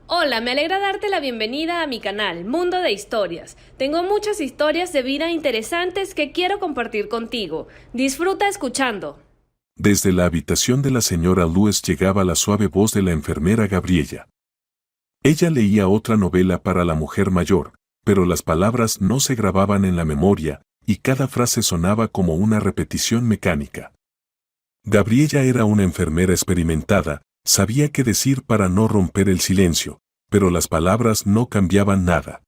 Hola, me alegra darte la bienvenida a mi canal, Mundo de Historias. Tengo muchas historias de vida interesantes que quiero compartir contigo. Disfruta escuchando. Desde la habitación de la señora Lewis llegaba la suave voz de la enfermera Gabriella. Ella leía otra novela para la mujer mayor, pero las palabras no se grababan en la memoria, y cada frase sonaba como una repetición mecánica. Gabriella era una enfermera experimentada, sabía qué decir para no romper el silencio, pero las palabras no cambiaban nada.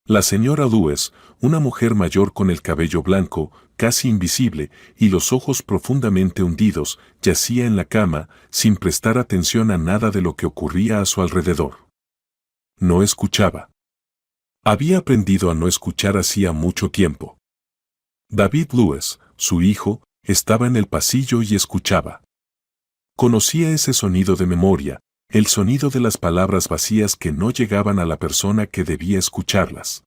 La señora Lewis, una mujer mayor con el cabello blanco, casi invisible, y los ojos profundamente hundidos, yacía en la cama, sin prestar atención a nada de lo que ocurría a su alrededor. No escuchaba. Había aprendido a no escuchar hacía mucho tiempo. David Lewis, su hijo, estaba en el pasillo y escuchaba. Conocía ese sonido de memoria, el sonido de las palabras vacías que no llegaban a la persona que debía escucharlas.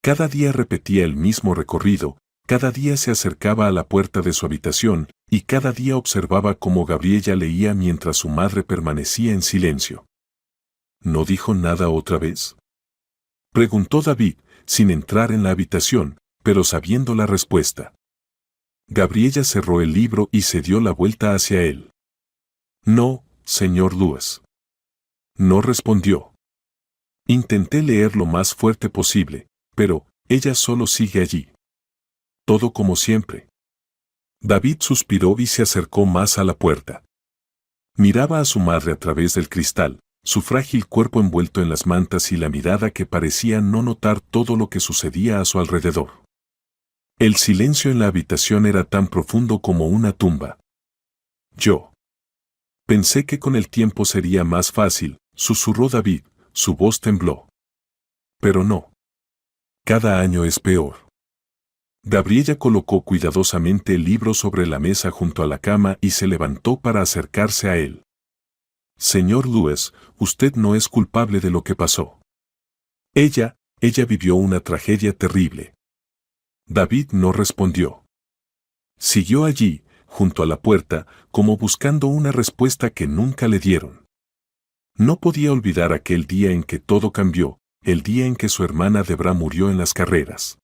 Cada día repetía el mismo recorrido, cada día se acercaba a la puerta de su habitación, y cada día observaba cómo Gabriella leía mientras su madre permanecía en silencio. ¿No dijo nada otra vez?, preguntó David, sin entrar en la habitación, pero sabiendo la respuesta. Gabriella cerró el libro y se dio la vuelta hacia él. No, señor Lewis. No respondió. Intenté leer lo más fuerte posible, pero ella solo sigue allí. Todo como siempre. David suspiró y se acercó más a la puerta. Miraba a su madre a través del cristal, su frágil cuerpo envuelto en las mantas y la mirada que parecía no notar todo lo que sucedía a su alrededor. El silencio en la habitación era tan profundo como una tumba. Yo pensé que con el tiempo sería más fácil, susurró David, su voz tembló. Pero no. Cada año es peor. Gabriella colocó cuidadosamente el libro sobre la mesa junto a la cama y se levantó para acercarse a él. Señor Lewis, usted no es culpable de lo que pasó. Ella vivió una tragedia terrible. David no respondió. Siguió allí, junto a la puerta, como buscando una respuesta que nunca le dieron. No podía olvidar aquel día en que todo cambió, el día en que su hermana Debra murió en las carreras.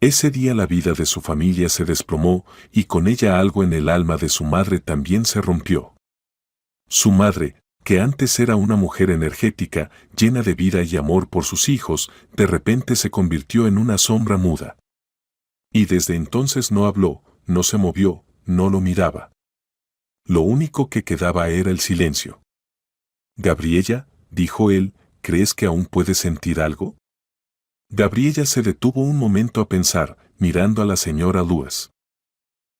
Ese día la vida de su familia se desplomó y con ella algo en el alma de su madre también se rompió. Su madre, que antes era una mujer energética, llena de vida y amor por sus hijos, de repente se convirtió en una sombra muda. Y desde entonces no habló, no se movió, no lo miraba. Lo único que quedaba era el silencio. Gabriella, dijo él, ¿crees que aún puedes sentir algo? Gabriella se detuvo un momento a pensar, mirando a la señora Lewis.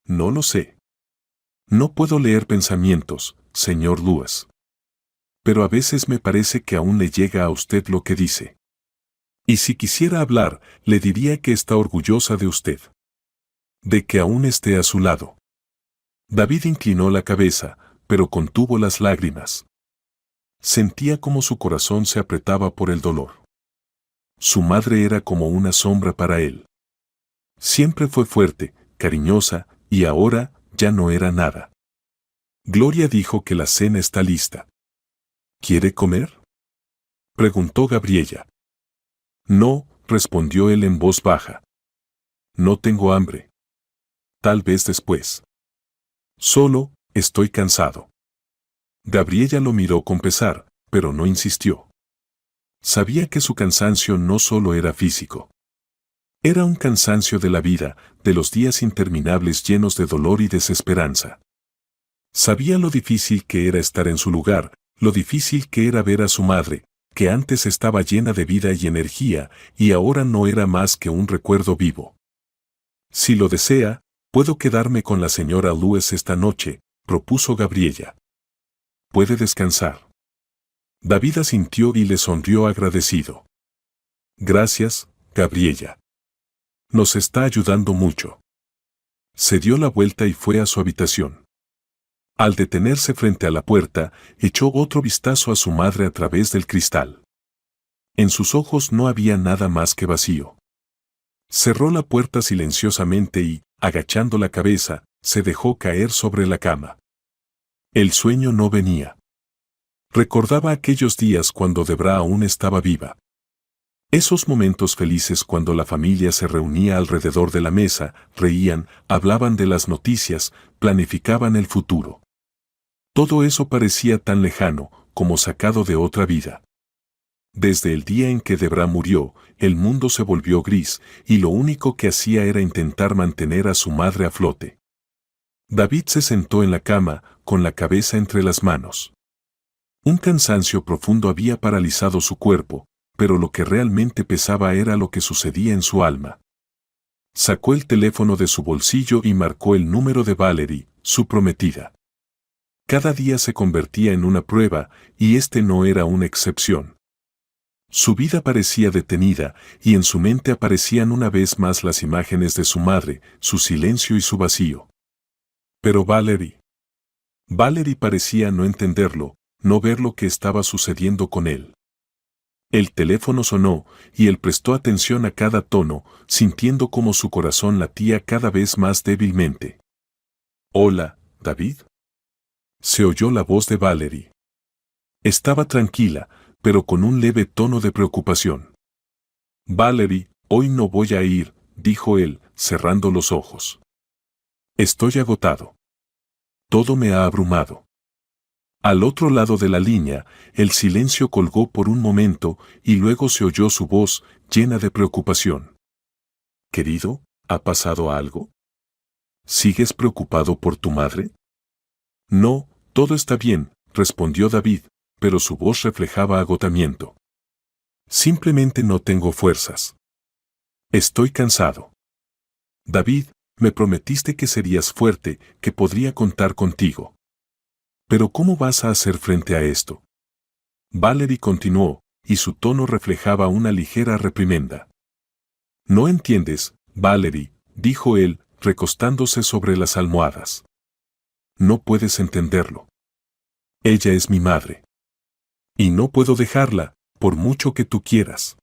No lo sé. No puedo leer pensamientos, señor Lewis. Pero a veces me parece que aún le llega a usted lo que dice. Y si quisiera hablar, le diría que está orgullosa de usted. De que aún esté a su lado. David inclinó la cabeza, pero contuvo las lágrimas. Sentía como su corazón se apretaba por el dolor. Su madre era como una sombra para él. Siempre fue fuerte, cariñosa, y ahora ya no era nada. Gloria dijo que la cena está lista. ¿Quiere comer?, preguntó Gabriella. No, respondió él en voz baja. No tengo hambre. Tal vez después. Solo, estoy cansado. Gabriella lo miró con pesar, pero no insistió. Sabía que su cansancio no solo era físico. Era un cansancio de la vida, de los días interminables llenos de dolor y desesperanza. Sabía lo difícil que era estar en su lugar, lo difícil que era ver a su madre, que antes estaba llena de vida y energía, y ahora no era más que un recuerdo vivo. Si lo desea, puedo quedarme con la señora Lewis esta noche, propuso Gabriella. Puede descansar. David asintió y le sonrió agradecido. Gracias, Gabriella. Nos está ayudando mucho. Se dio la vuelta y fue a su habitación. Al detenerse frente a la puerta, echó otro vistazo a su madre a través del cristal. En sus ojos no había nada más que vacío. Cerró la puerta silenciosamente y, agachando la cabeza, se dejó caer sobre la cama. El sueño no venía. Recordaba aquellos días cuando Debra aún estaba viva. Esos momentos felices cuando la familia se reunía alrededor de la mesa, reían, hablaban de las noticias, planificaban el futuro. Todo eso parecía tan lejano, como sacado de otra vida. Desde el día en que Debra murió, el mundo se volvió gris, y lo único que hacía era intentar mantener a su madre a flote. David se sentó en la cama, con la cabeza entre las manos. Un cansancio profundo había paralizado su cuerpo, pero lo que realmente pesaba era lo que sucedía en su alma. Sacó el teléfono de su bolsillo y marcó el número de Valerie, su prometida. Cada día se convertía en una prueba, y este no era una excepción. Su vida parecía detenida, y en su mente aparecían una vez más las imágenes de su madre, su silencio y su vacío. Pero Valerie parecía no entenderlo, no ver lo que estaba sucediendo con él. El teléfono sonó, y él prestó atención a cada tono, sintiendo cómo su corazón latía cada vez más débilmente. «Hola, David». Se oyó la voz de Valerie. Estaba tranquila, pero con un leve tono de preocupación. «Valerie, hoy no voy a ir», dijo él, cerrando los ojos. «Estoy agotado. Todo me ha abrumado». Al otro lado de la línea, el silencio colgó por un momento y luego se oyó su voz, llena de preocupación. «Querido, ¿ha pasado algo? ¿Sigues preocupado por tu madre?» «No, todo está bien», respondió David, pero su voz reflejaba agotamiento. «Simplemente no tengo fuerzas. Estoy cansado». «David, me prometiste que serías fuerte, que podría contar contigo. Pero ¿cómo vas a hacer frente a esto?». Valerie continuó, y su tono reflejaba una ligera reprimenda. «No entiendes, Valerie», dijo él, recostándose sobre las almohadas. «No puedes entenderlo. Ella es mi madre. Y no puedo dejarla, por mucho que tú quieras.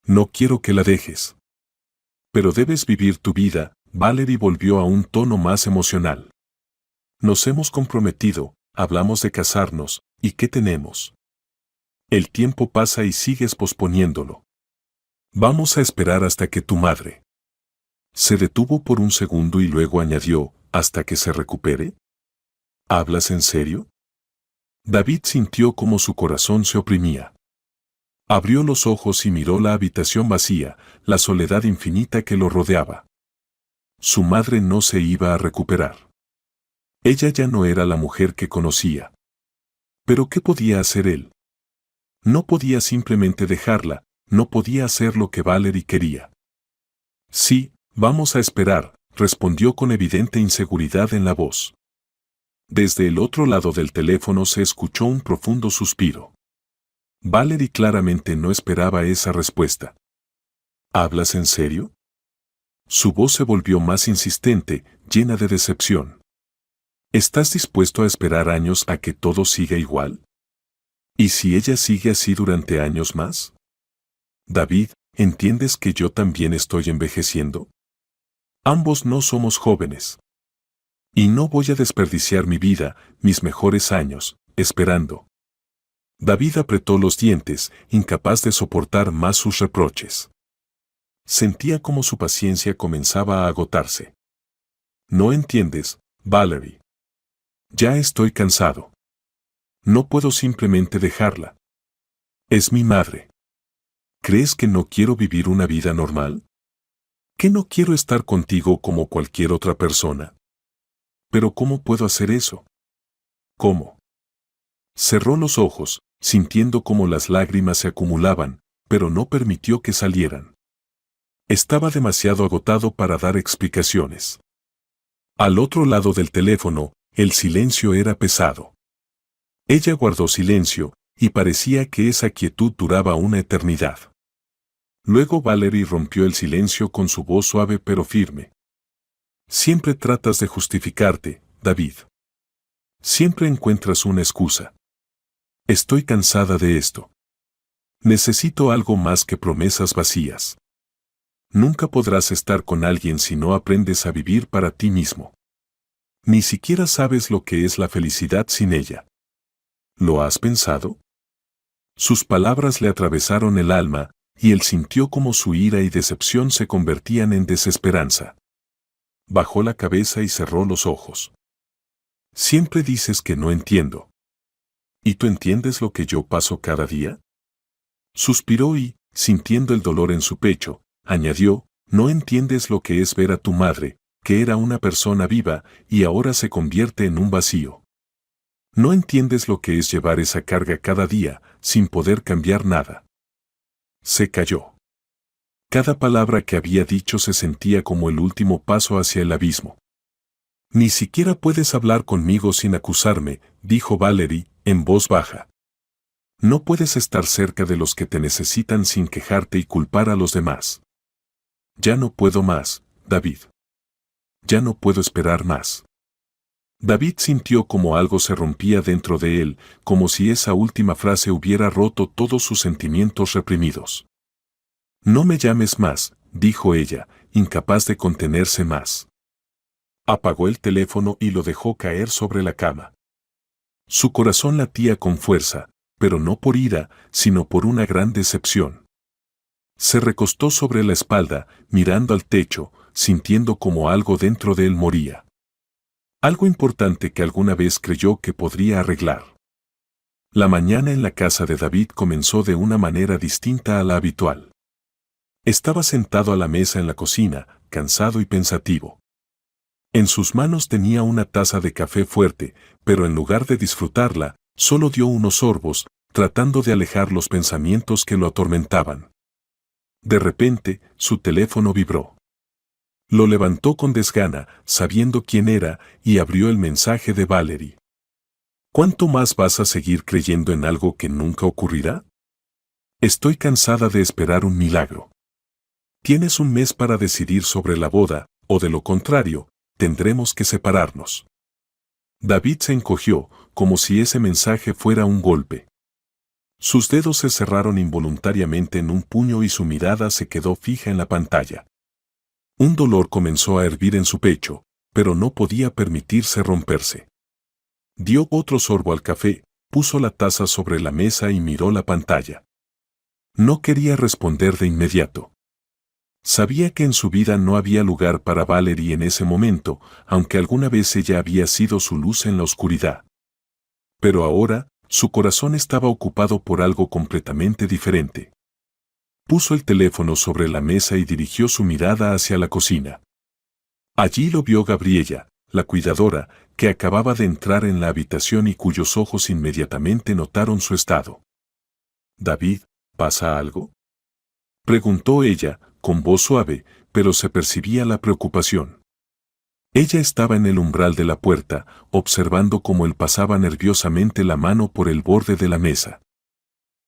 No quiero que la dejes. Pero debes vivir tu vida». Valerie volvió a un tono más emocional. «Nos hemos comprometido, hablamos de casarnos, ¿y qué tenemos? El tiempo pasa y sigues posponiéndolo. Vamos a esperar hasta que tu madre». Se detuvo por un segundo y luego añadió, «¿hasta que se recupere? ¿Hablas en serio?». David sintió como su corazón se oprimía. Abrió los ojos y miró la habitación vacía, la soledad infinita que lo rodeaba. Su madre no se iba a recuperar. Ella ya no era la mujer que conocía. ¿Pero qué podía hacer él? No podía simplemente dejarla, no podía hacer lo que Valerie quería. «Sí, vamos a esperar», respondió con evidente inseguridad en la voz. Desde el otro lado del teléfono se escuchó un profundo suspiro. Valerie claramente no esperaba esa respuesta. «¿Hablas en serio?». Su voz se volvió más insistente, llena de decepción. «¿Estás dispuesto a esperar años a que todo siga igual? ¿Y si ella sigue así durante años más? David, ¿entiendes que yo también estoy envejeciendo? Ambos no somos jóvenes. Y no voy a desperdiciar mi vida, mis mejores años, esperando». David apretó los dientes, incapaz de soportar más sus reproches. Sentía como su paciencia comenzaba a agotarse. «No entiendes, Valerie. Ya estoy cansado. No puedo simplemente dejarla. Es mi madre. ¿Crees que no quiero vivir una vida normal? ¿Que no quiero estar contigo como cualquier otra persona? Pero ¿cómo puedo hacer eso? ¿Cómo?». Cerró los ojos, sintiendo cómo las lágrimas se acumulaban, pero no permitió que salieran. Estaba demasiado agotado para dar explicaciones. Al otro lado del teléfono, el silencio era pesado. Ella guardó silencio, y parecía que esa quietud duraba una eternidad. Luego Valerie rompió el silencio con su voz suave pero firme. «Siempre tratas de justificarte, David. Siempre encuentras una excusa. Estoy cansada de esto. Necesito algo más que promesas vacías. Nunca podrás estar con alguien si no aprendes a vivir para ti mismo. Ni siquiera sabes lo que es la felicidad sin ella. ¿Lo has pensado? Sus palabras le atravesaron el alma, y él sintió como su ira y decepción se convertían en desesperanza. Bajó la cabeza y cerró los ojos. Siempre dices que no entiendo. ¿Y tú entiendes lo que yo paso cada día? Suspiró y, sintiendo el dolor en su pecho, añadió, no entiendes lo que es ver a tu madre, que era una persona viva, y ahora se convierte en un vacío. No entiendes lo que es llevar esa carga cada día, sin poder cambiar nada. Se calló. Cada palabra que había dicho se sentía como el último paso hacia el abismo. Ni siquiera puedes hablar conmigo sin acusarme, dijo Valerie, en voz baja. No puedes estar cerca de los que te necesitan sin quejarte y culpar a los demás. Ya no puedo más, David. Ya no puedo esperar más. David sintió como algo se rompía dentro de él, como si esa última frase hubiera roto todos sus sentimientos reprimidos. No me llames más, dijo ella, incapaz de contenerse más. Apagó el teléfono y lo dejó caer sobre la cama. Su corazón latía con fuerza, pero no por ira, sino por una gran decepción. Se recostó sobre la espalda, mirando al techo, sintiendo como algo dentro de él moría. Algo importante que alguna vez creyó que podría arreglar. La mañana en la casa de David comenzó de una manera distinta a la habitual. Estaba sentado a la mesa en la cocina, cansado y pensativo. En sus manos tenía una taza de café fuerte, pero en lugar de disfrutarla, solo dio unos sorbos, tratando de alejar los pensamientos que lo atormentaban. De repente, su teléfono vibró. Lo levantó con desgana, sabiendo quién era, y abrió el mensaje de Valerie. ¿Cuánto más vas a seguir creyendo en algo que nunca ocurrirá? Estoy cansada de esperar un milagro. Tienes un mes para decidir sobre la boda, o de lo contrario, tendremos que separarnos. David se encogió, como si ese mensaje fuera un golpe. Sus dedos se cerraron involuntariamente en un puño y su mirada se quedó fija en la pantalla. Un dolor comenzó a hervir en su pecho, pero no podía permitirse romperse. Dio otro sorbo al café, puso la taza sobre la mesa y miró la pantalla. No quería responder de inmediato. Sabía que en su vida no había lugar para Valerie en ese momento, aunque alguna vez ella había sido su luz en la oscuridad. Pero ahora, su corazón estaba ocupado por algo completamente diferente. Puso el teléfono sobre la mesa y dirigió su mirada hacia la cocina. Allí lo vio Gabriella, la cuidadora, que acababa de entrar en la habitación y cuyos ojos inmediatamente notaron su estado. «David, ¿pasa algo?», preguntó ella, con voz suave, pero se percibía la preocupación. Ella estaba en el umbral de la puerta, observando cómo él pasaba nerviosamente la mano por el borde de la mesa.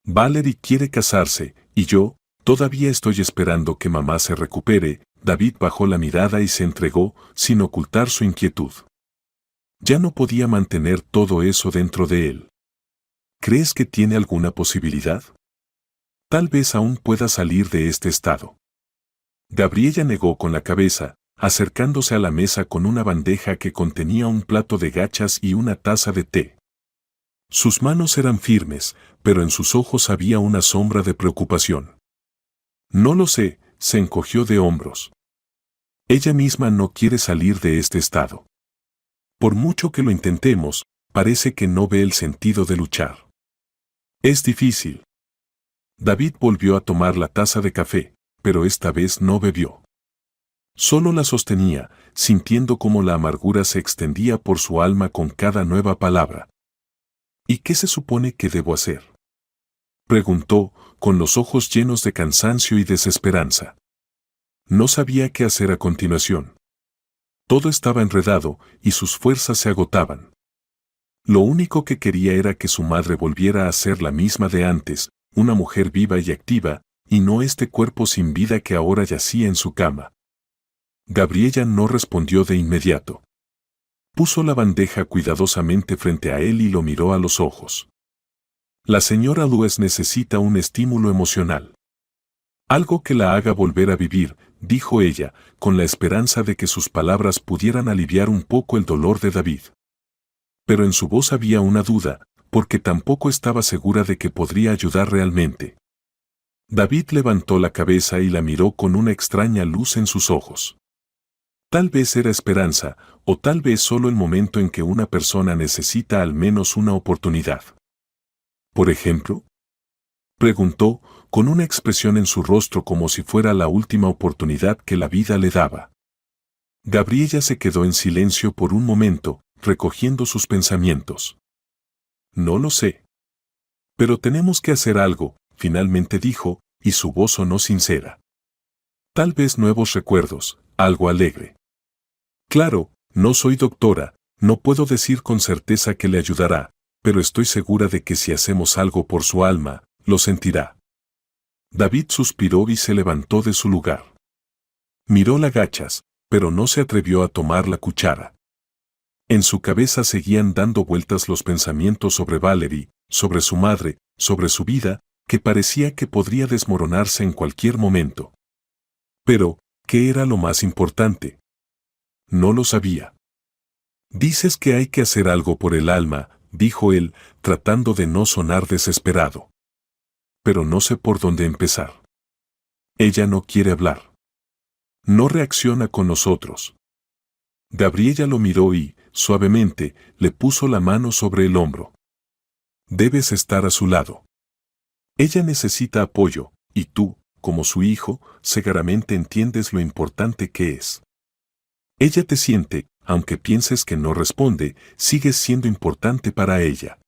«Valerie quiere casarse, y yo, todavía estoy esperando que mamá se recupere». David bajó la mirada y se entregó, sin ocultar su inquietud. Ya no podía mantener todo eso dentro de él. ¿Crees que tiene alguna posibilidad? Tal vez aún pueda salir de este estado. Gabriella negó con la cabeza, acercándose a la mesa con una bandeja que contenía un plato de gachas y una taza de té. Sus manos eran firmes, pero en sus ojos había una sombra de preocupación. «No lo sé», se encogió de hombros. Ella misma no quiere salir de este estado. Por mucho que lo intentemos, parece que no ve el sentido de luchar. Es difícil. David volvió a tomar la taza de café, pero esta vez no bebió. Solo la sostenía, sintiendo cómo la amargura se extendía por su alma con cada nueva palabra. ¿Y qué se supone que debo hacer?, preguntó, con los ojos llenos de cansancio y desesperanza. No sabía qué hacer a continuación. Todo estaba enredado y sus fuerzas se agotaban. Lo único que quería era que su madre volviera a ser la misma de antes, una mujer viva y activa, y no este cuerpo sin vida que ahora yacía en su cama. Gabriella no respondió de inmediato. Puso la bandeja cuidadosamente frente a él y lo miró a los ojos. La señora Lues necesita un estímulo emocional. Algo que la haga volver a vivir, dijo ella, con la esperanza de que sus palabras pudieran aliviar un poco el dolor de David. Pero en su voz había una duda, porque tampoco estaba segura de que podría ayudar realmente. David levantó la cabeza y la miró con una extraña luz en sus ojos. Tal vez era esperanza, o tal vez solo el momento en que una persona necesita al menos una oportunidad. ¿Por ejemplo? Preguntó, con una expresión en su rostro como si fuera la última oportunidad que la vida le daba. Gabriella se quedó en silencio por un momento, recogiendo sus pensamientos. No lo sé. Pero tenemos que hacer algo, finalmente dijo, y su voz sonó sincera. Tal vez nuevos recuerdos, algo alegre. Claro, no soy doctora, no puedo decir con certeza que le ayudará, pero estoy segura de que si hacemos algo por su alma, lo sentirá. David suspiró y se levantó de su lugar. Miró las gachas, pero no se atrevió a tomar la cuchara. En su cabeza seguían dando vueltas los pensamientos sobre Valerie, sobre su madre, sobre su vida, que parecía que podría desmoronarse en cualquier momento. Pero, ¿qué era lo más importante? No lo sabía. Dices que hay que hacer algo por el alma, dijo él, tratando de no sonar desesperado. Pero no sé por dónde empezar. Ella no quiere hablar. No reacciona con nosotros. Gabriella lo miró y, suavemente, le puso la mano sobre el hombro. Debes estar a su lado. Ella necesita apoyo, y tú, como su hijo, seguramente entiendes lo importante que es. Ella te siente, aunque pienses que no responde, sigues siendo importante para ella.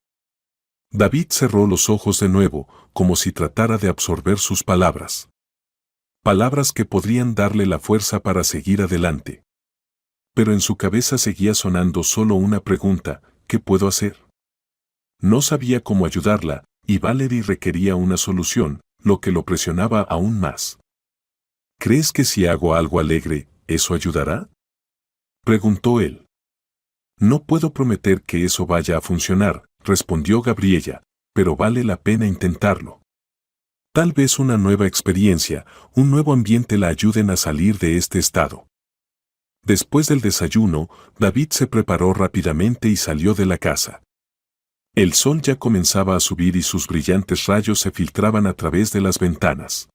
David cerró los ojos de nuevo, como si tratara de absorber sus palabras. Palabras que podrían darle la fuerza para seguir adelante. Pero en su cabeza seguía sonando solo una pregunta: ¿qué puedo hacer? No sabía cómo ayudarla, y Valerie requería una solución, lo que lo presionaba aún más. ¿Crees que si hago algo alegre, eso ayudará?, preguntó él. No puedo prometer que eso vaya a funcionar, respondió Gabriella, pero vale la pena intentarlo. Tal vez una nueva experiencia, un nuevo ambiente la ayuden a salir de este estado. Después del desayuno, David se preparó rápidamente y salió de la casa. El sol ya comenzaba a subir y sus brillantes rayos se filtraban a través de las ventanas.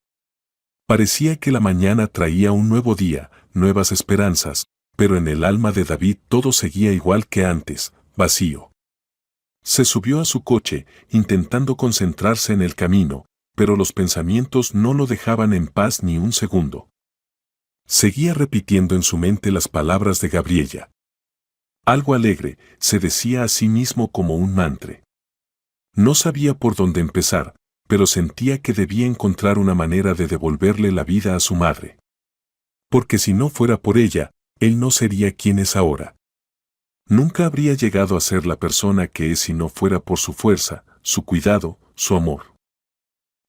Parecía que la mañana traía un nuevo día, nuevas esperanzas, pero en el alma de David todo seguía igual que antes, vacío. Se subió a su coche, intentando concentrarse en el camino, pero los pensamientos no lo dejaban en paz ni un segundo. Seguía repitiendo en su mente las palabras de Gabriella. Algo alegre, se decía a sí mismo como un mantra. No sabía por dónde empezar, pero sentía que debía encontrar una manera de devolverle la vida a su madre. Porque si no fuera por ella, él no sería quien es ahora. Nunca habría llegado a ser la persona que es si no fuera por su fuerza, su cuidado, su amor.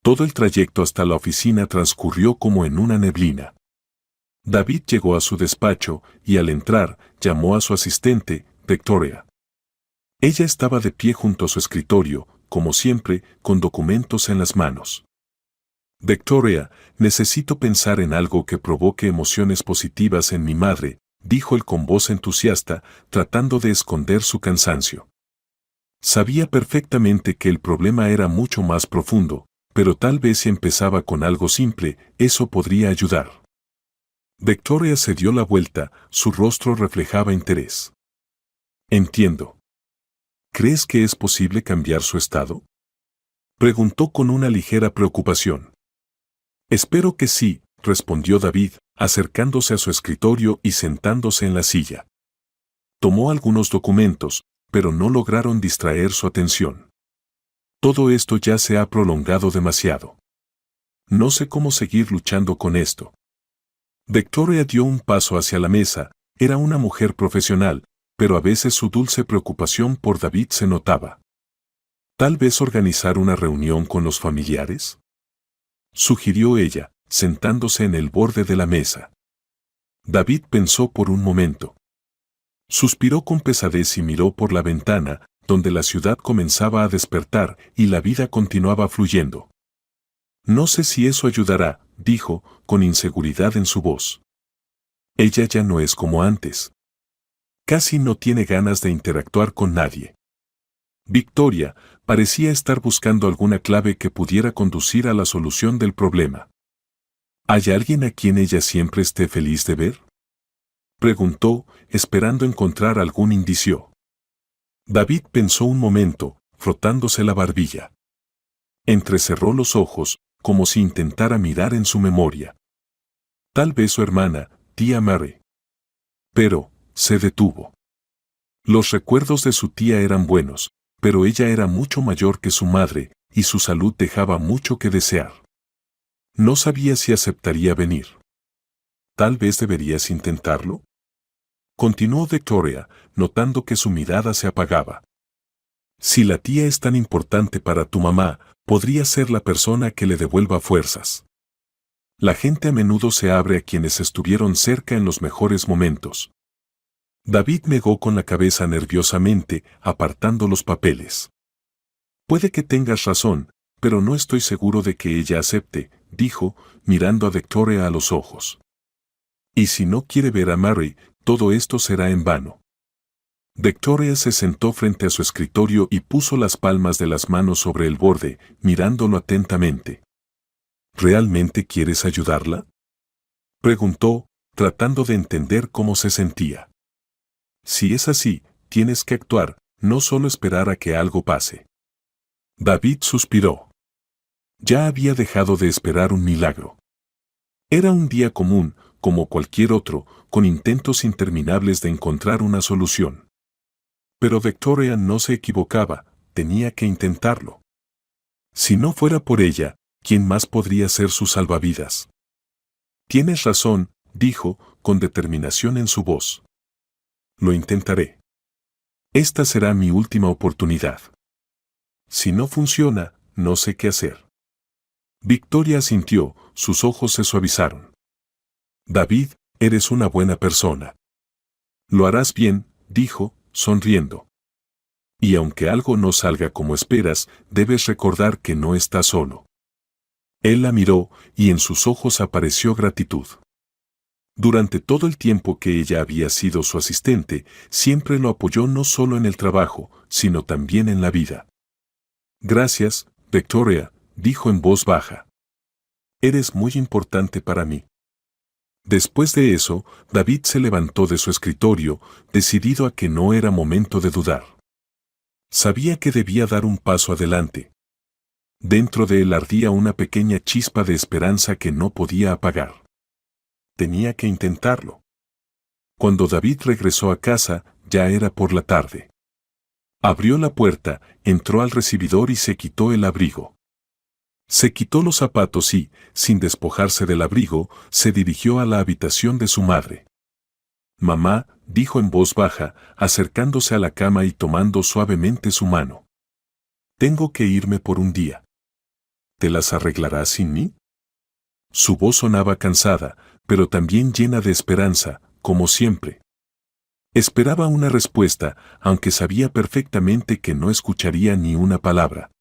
Todo el trayecto hasta la oficina transcurrió como en una neblina. David llegó a su despacho y al entrar, llamó a su asistente, Victoria. Ella estaba de pie junto a su escritorio, como siempre, con documentos en las manos. Victoria, necesito pensar en algo que provoque emociones positivas en mi madre, dijo él con voz entusiasta, tratando de esconder su cansancio. Sabía perfectamente que el problema era mucho más profundo, pero tal vez si empezaba con algo simple, eso podría ayudar. Victoria se dio la vuelta, su rostro reflejaba interés. Entiendo. ¿Crees que es posible cambiar su estado?, preguntó con una ligera preocupación. Espero que sí, respondió David, acercándose a su escritorio y sentándose en la silla. Tomó algunos documentos, pero no lograron distraer su atención. Todo esto ya se ha prolongado demasiado. No sé cómo seguir luchando con esto. Victoria dio un paso hacia la mesa, era una mujer profesional, pero a veces su dulce preocupación por David se notaba. ¿Tal vez organizar una reunión con los familiares?, sugirió ella, sentándose en el borde de la mesa. David pensó por un momento. Suspiró con pesadez y miró por la ventana, donde la ciudad comenzaba a despertar y la vida continuaba fluyendo. No sé si eso ayudará, dijo, con inseguridad en su voz. Ella ya no es como antes. Casi no tiene ganas de interactuar con nadie. Victoria parecía estar buscando alguna clave que pudiera conducir a la solución del problema. ¿Hay alguien a quien ella siempre esté feliz de ver?, preguntó, esperando encontrar algún indicio. David pensó un momento, frotándose la barbilla. Entrecerró los ojos, como si intentara mirar en su memoria. Tal vez su hermana, tía Mary. Pero, se detuvo. Los recuerdos de su tía eran buenos, pero ella era mucho mayor que su madre, y su salud dejaba mucho que desear. No sabía si aceptaría venir. ¿Tal vez deberías intentarlo?, continuó Victoria, notando que su mirada se apagaba. Si la tía es tan importante para tu mamá, podría ser la persona que le devuelva fuerzas. La gente a menudo se abre a quienes estuvieron cerca en los mejores momentos. David negó con la cabeza nerviosamente, apartando los papeles. Puede que tengas razón, pero no estoy seguro de que ella acepte, dijo, mirando a Victoria a los ojos. Y si no quiere ver a Mary, todo esto será en vano. Victoria se sentó frente a su escritorio y puso las palmas de las manos sobre el borde, mirándolo atentamente. ¿Realmente quieres ayudarla?, preguntó, tratando de entender cómo se sentía. Si es así, tienes que actuar, no solo esperar a que algo pase. David suspiró. Ya había dejado de esperar un milagro. Era un día común, como cualquier otro, con intentos interminables de encontrar una solución. Pero Victoria no se equivocaba, tenía que intentarlo. Si no fuera por ella, ¿quién más podría ser su salvavidas? Tienes razón, dijo, con determinación en su voz. Lo intentaré. Esta será mi última oportunidad. Si no funciona, no sé qué hacer. Victoria asintió, sus ojos se suavizaron. David, eres una buena persona. Lo harás bien, dijo, sonriendo. Y aunque algo no salga como esperas, debes recordar que no estás solo. Él la miró, y en sus ojos apareció gratitud. Durante todo el tiempo que ella había sido su asistente, siempre lo apoyó no solo en el trabajo, sino también en la vida. Gracias, Victoria, dijo en voz baja. Eres muy importante para mí. Después de eso, David se levantó de su escritorio, decidido a que no era momento de dudar. Sabía que debía dar un paso adelante. Dentro de él ardía una pequeña chispa de esperanza que no podía apagar. Tenía que intentarlo. Cuando David regresó a casa, ya era por la tarde. Abrió la puerta, entró al recibidor y se quitó el abrigo. Se quitó los zapatos y, sin despojarse del abrigo, se dirigió a la habitación de su madre. Mamá, dijo en voz baja, acercándose a la cama y tomando suavemente su mano. Tengo que irme por un día. ¿Te las arreglarás sin mí? Su voz sonaba cansada, pero también llena de esperanza, como siempre. Esperaba una respuesta, aunque sabía perfectamente que no escucharía ni una palabra.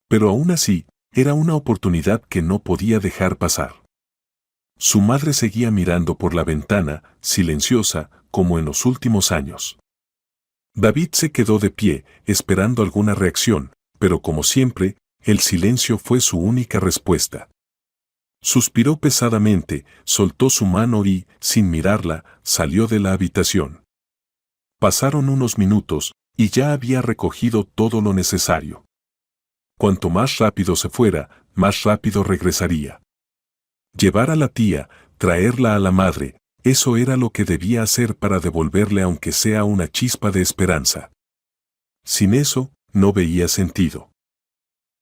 Pero aún así, era una oportunidad que no podía dejar pasar. Su madre seguía mirando por la ventana, silenciosa, como en los últimos años. David se quedó de pie, esperando alguna reacción, pero como siempre, el silencio fue su única respuesta. Suspiró pesadamente, soltó su mano y, sin mirarla, salió de la habitación. Pasaron unos minutos, y ya había recogido todo lo necesario. Cuanto más rápido se fuera, más rápido regresaría. Llevar a la tía, traerla a la madre, eso era lo que debía hacer para devolverle aunque sea una chispa de esperanza. Sin eso, no veía sentido.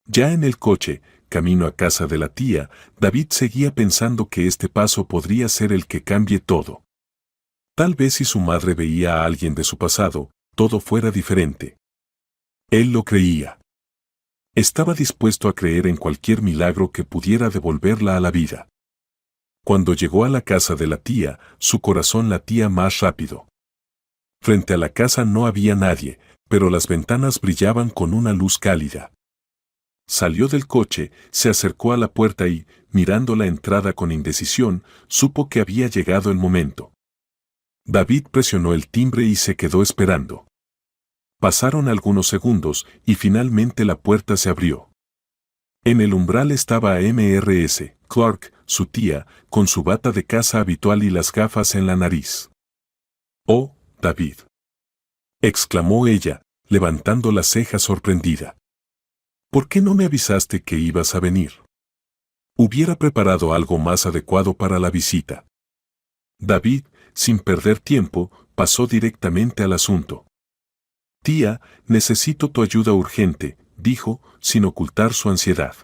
Ya en el coche, camino a casa de la tía, David seguía pensando que este paso podría ser el que cambie todo. Tal vez si su madre veía a alguien de su pasado, todo fuera diferente. Él lo creía. Estaba dispuesto a creer en cualquier milagro que pudiera devolverla a la vida. Cuando llegó a la casa de la tía, su corazón latía más rápido. Frente a la casa no había nadie, pero las ventanas brillaban con una luz cálida. Salió del coche, se acercó a la puerta y, mirando la entrada con indecisión, supo que había llegado el momento. David presionó el timbre y se quedó esperando. Pasaron algunos segundos y finalmente la puerta se abrió. En el umbral estaba Mrs. Clark, su tía, con su bata de casa habitual y las gafas en la nariz. «Oh, David», exclamó ella, levantando las cejas sorprendida. «¿Por qué no me avisaste que ibas a venir? Hubiera preparado algo más adecuado para la visita». David, sin perder tiempo, pasó directamente al asunto. «Tía, necesito tu ayuda urgente», dijo, sin ocultar su ansiedad.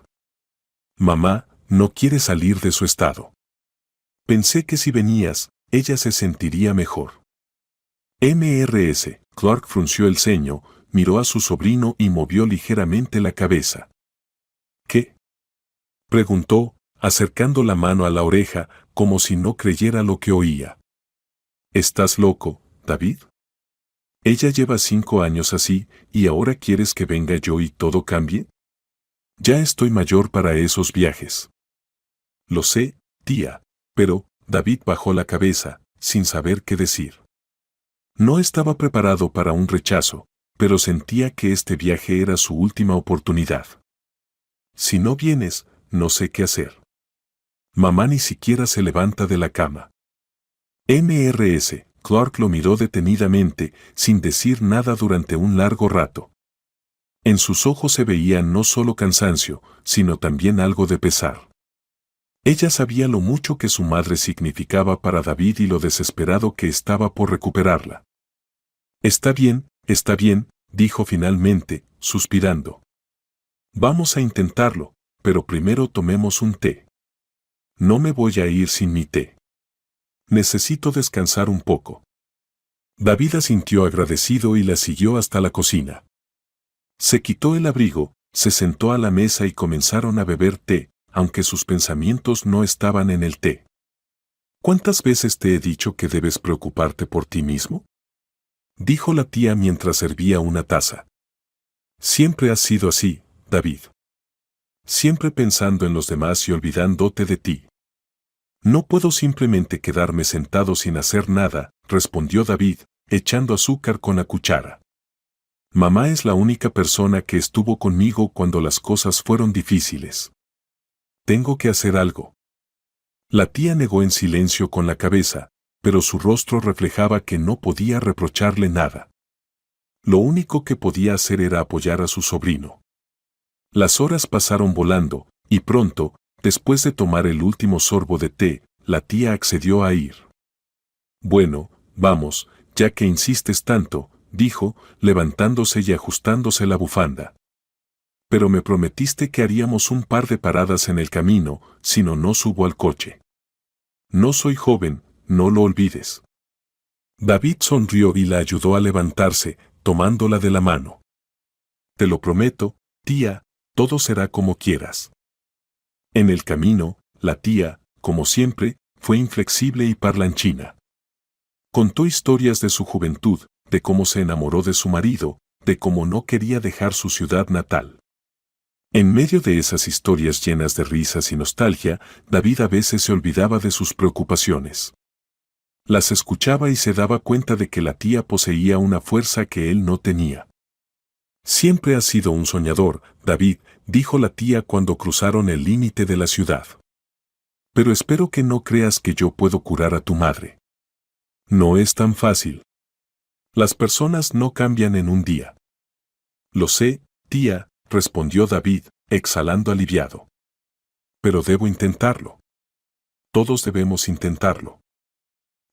«Mamá no quiere salir de su estado. Pensé que si venías, ella se sentiría mejor». Mrs. Clark frunció el ceño, miró a su sobrino y movió ligeramente la cabeza. «¿Qué?», preguntó, acercando la mano a la oreja, como si no creyera lo que oía. «¿Estás loco, David? Ella lleva 5 años así, ¿y ahora quieres que venga yo y todo cambie? Ya estoy mayor para esos viajes». «Lo sé, tía», pero David bajó la cabeza, sin saber qué decir. No estaba preparado para un rechazo, pero sentía que este viaje era su última oportunidad. «Si no vienes, no sé qué hacer». Mamá ni siquiera se levanta de la cama. Mrs. Clark lo miró detenidamente, sin decir nada durante un largo rato. En sus ojos se veía no solo cansancio, sino también algo de pesar. Ella sabía lo mucho que su madre significaba para David y lo desesperado que estaba por recuperarla. Está bien», dijo finalmente, suspirando. «Vamos a intentarlo, pero primero tomemos un té». «No me voy a ir sin mi té. Necesito descansar un poco». David asintió agradecido y la siguió hasta la cocina. Se quitó el abrigo, se sentó a la mesa y comenzaron a beber té, aunque sus pensamientos no estaban en el té. «¿Cuántas veces te he dicho que debes preocuparte por ti mismo?», dijo la tía mientras servía una taza. «Siempre has sido así, David. Siempre pensando en los demás y olvidándote de ti». «No puedo simplemente quedarme sentado sin hacer nada», respondió David, echando azúcar con la cuchara. «Mamá es la única persona que estuvo conmigo cuando las cosas fueron difíciles. Tengo que hacer algo». La tía negó en silencio con la cabeza, pero su rostro reflejaba que no podía reprocharle nada. Lo único que podía hacer era apoyar a su sobrino. Las horas pasaron volando, y pronto, después de tomar el último sorbo de té, la tía accedió a ir. «Bueno, vamos, ya que insistes tanto», dijo, levantándose y ajustándose la bufanda. «Pero me prometiste que haríamos un par de paradas en el camino, si no, no subo al coche. No soy joven, no lo olvides». David sonrió y la ayudó a levantarse, tomándola de la mano. «Te lo prometo, tía, todo será como quieras». En el camino, la tía, como siempre, fue inflexible y parlanchina. Contó historias de su juventud, de cómo se enamoró de su marido, de cómo no quería dejar su ciudad natal. En medio de esas historias llenas de risas y nostalgia, David a veces se olvidaba de sus preocupaciones. Las escuchaba y se daba cuenta de que la tía poseía una fuerza que él no tenía. «Siempre has sido un soñador, David», dijo la tía cuando cruzaron el límite de la ciudad. «Pero espero que no creas que yo puedo curar a tu madre. No es tan fácil. Las personas no cambian en un día». «Lo sé, tía», respondió David, exhalando aliviado. «Pero debo intentarlo. Todos debemos intentarlo».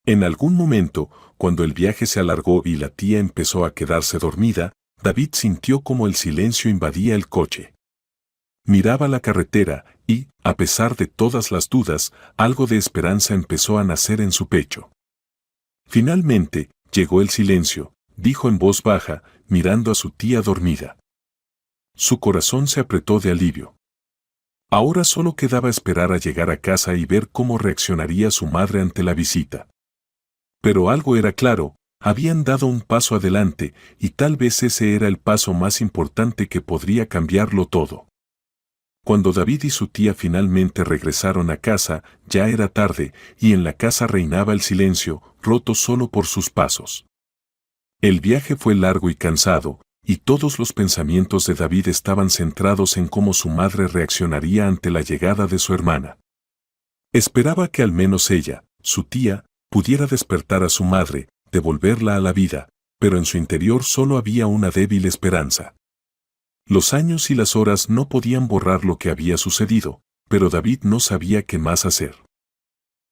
En algún momento, cuando el viaje se alargó y la tía empezó a quedarse dormida, David sintió como el silencio invadía el coche. Miraba la carretera y, a pesar de todas las dudas, algo de esperanza empezó a nacer en su pecho. Finalmente, llegó el silencio, dijo en voz baja, mirando a su tía dormida. Su corazón se apretó de alivio. Ahora solo quedaba esperar a llegar a casa y ver cómo reaccionaría su madre ante la visita. Pero algo era claro, habían dado un paso adelante, y tal vez ese era el paso más importante que podría cambiarlo todo. Cuando David y su tía finalmente regresaron a casa, ya era tarde, y en la casa reinaba el silencio, roto solo por sus pasos. El viaje fue largo y cansado, y todos los pensamientos de David estaban centrados en cómo su madre reaccionaría ante la llegada de su hermana. Esperaba que al menos ella, su tía, pudiera despertar a su madre, devolverla a la vida, pero en su interior solo había una débil esperanza. Los años y las horas no podían borrar lo que había sucedido, pero David no sabía qué más hacer.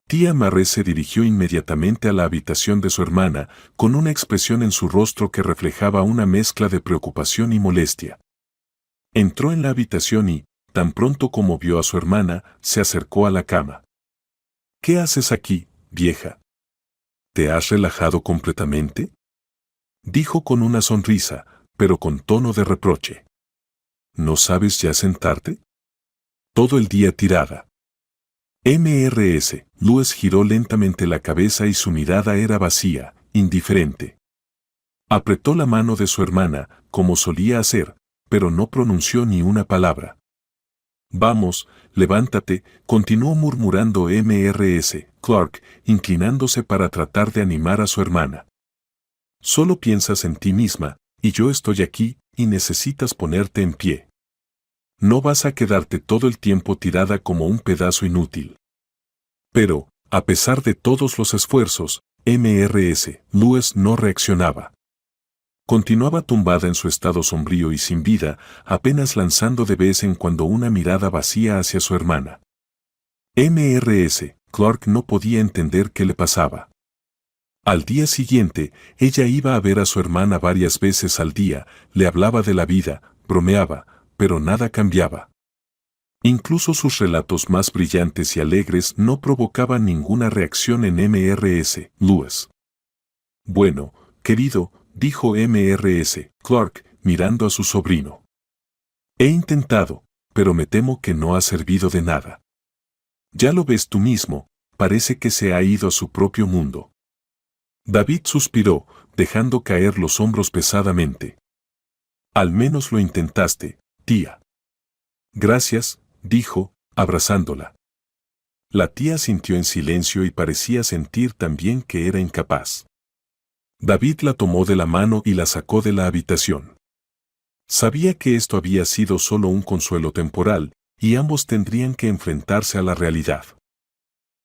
Tía Marré se dirigió inmediatamente a la habitación de su hermana, con una expresión en su rostro que reflejaba una mezcla de preocupación y molestia. Entró en la habitación y, tan pronto como vio a su hermana, se acercó a la cama. «¿Qué haces aquí, vieja? ¿Te has relajado completamente?», dijo con una sonrisa, pero con tono de reproche. «¿No sabes ya sentarte? Todo el día tirada». Luis giró lentamente la cabeza y su mirada era vacía, indiferente. Apretó la mano de su hermana, como solía hacer, pero no pronunció ni una palabra. «Vamos, levántate», continuó murmurando Clark, inclinándose para tratar de animar a su hermana. «Solo piensas en ti misma, y yo estoy aquí, y necesitas ponerte en pie. No vas a quedarte todo el tiempo tirada como un pedazo inútil». Pero, a pesar de todos los esfuerzos, Luis no reaccionaba. Continuaba tumbada en su estado sombrío y sin vida, apenas lanzando de vez en cuando una mirada vacía hacia su hermana. Clark no podía entender qué le pasaba. Al día siguiente, ella iba a ver a su hermana varias veces al día, le hablaba de la vida, bromeaba, pero nada cambiaba. Incluso sus relatos más brillantes y alegres no provocaban ninguna reacción en Luis. «Bueno, querido», dijo Clark, mirando a su sobrino. «He intentado, pero me temo que no ha servido de nada. Ya lo ves tú mismo, parece que se ha ido a su propio mundo». David suspiró, dejando caer los hombros pesadamente. «Al menos lo intentaste, tía». «Gracias», dijo, abrazándola. La tía sintió en silencio y parecía sentir también que era incapaz. David la tomó de la mano y la sacó de la habitación. Sabía que esto había sido solo un consuelo temporal, y ambos tendrían que enfrentarse a la realidad.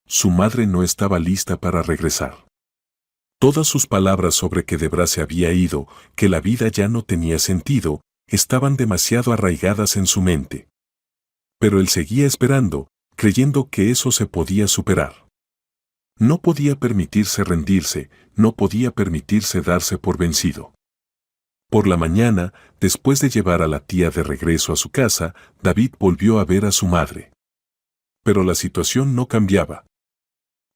Su madre no estaba lista para regresar. Todas sus palabras sobre que Debra se había ido, que la vida ya no tenía sentido, estaban demasiado arraigadas en su mente. Pero él seguía esperando, creyendo que eso se podía superar. No podía permitirse rendirse, no podía permitirse darse por vencido. Por la mañana, después de llevar a la tía de regreso a su casa, David volvió a ver a su madre. Pero la situación no cambiaba.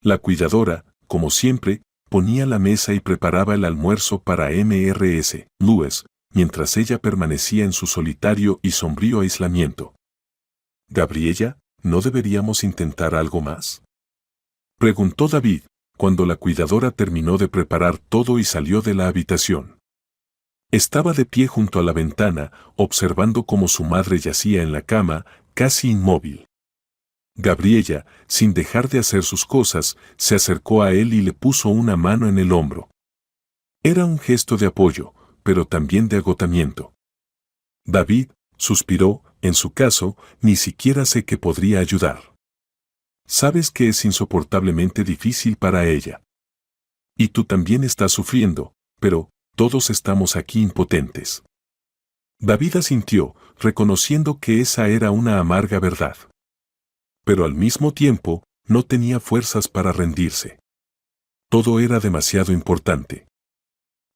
La cuidadora, como siempre, ponía la mesa y preparaba el almuerzo para Luis, mientras ella permanecía en su solitario y sombrío aislamiento. «Gabriella, ¿no deberíamos intentar algo más?», preguntó David, cuando la cuidadora terminó de preparar todo y salió de la habitación. Estaba de pie junto a la ventana, observando cómo su madre yacía en la cama, casi inmóvil. Gabriella, sin dejar de hacer sus cosas, se acercó a él y le puso una mano en el hombro. Era un gesto de apoyo, pero también de agotamiento. David suspiró. En su caso, ni siquiera sé que podría ayudar. Sabes que es insoportablemente difícil para ella. Y tú también estás sufriendo, pero todos estamos aquí impotentes». David asintió, reconociendo que esa era una amarga verdad. Pero al mismo tiempo, no tenía fuerzas para rendirse. Todo era demasiado importante.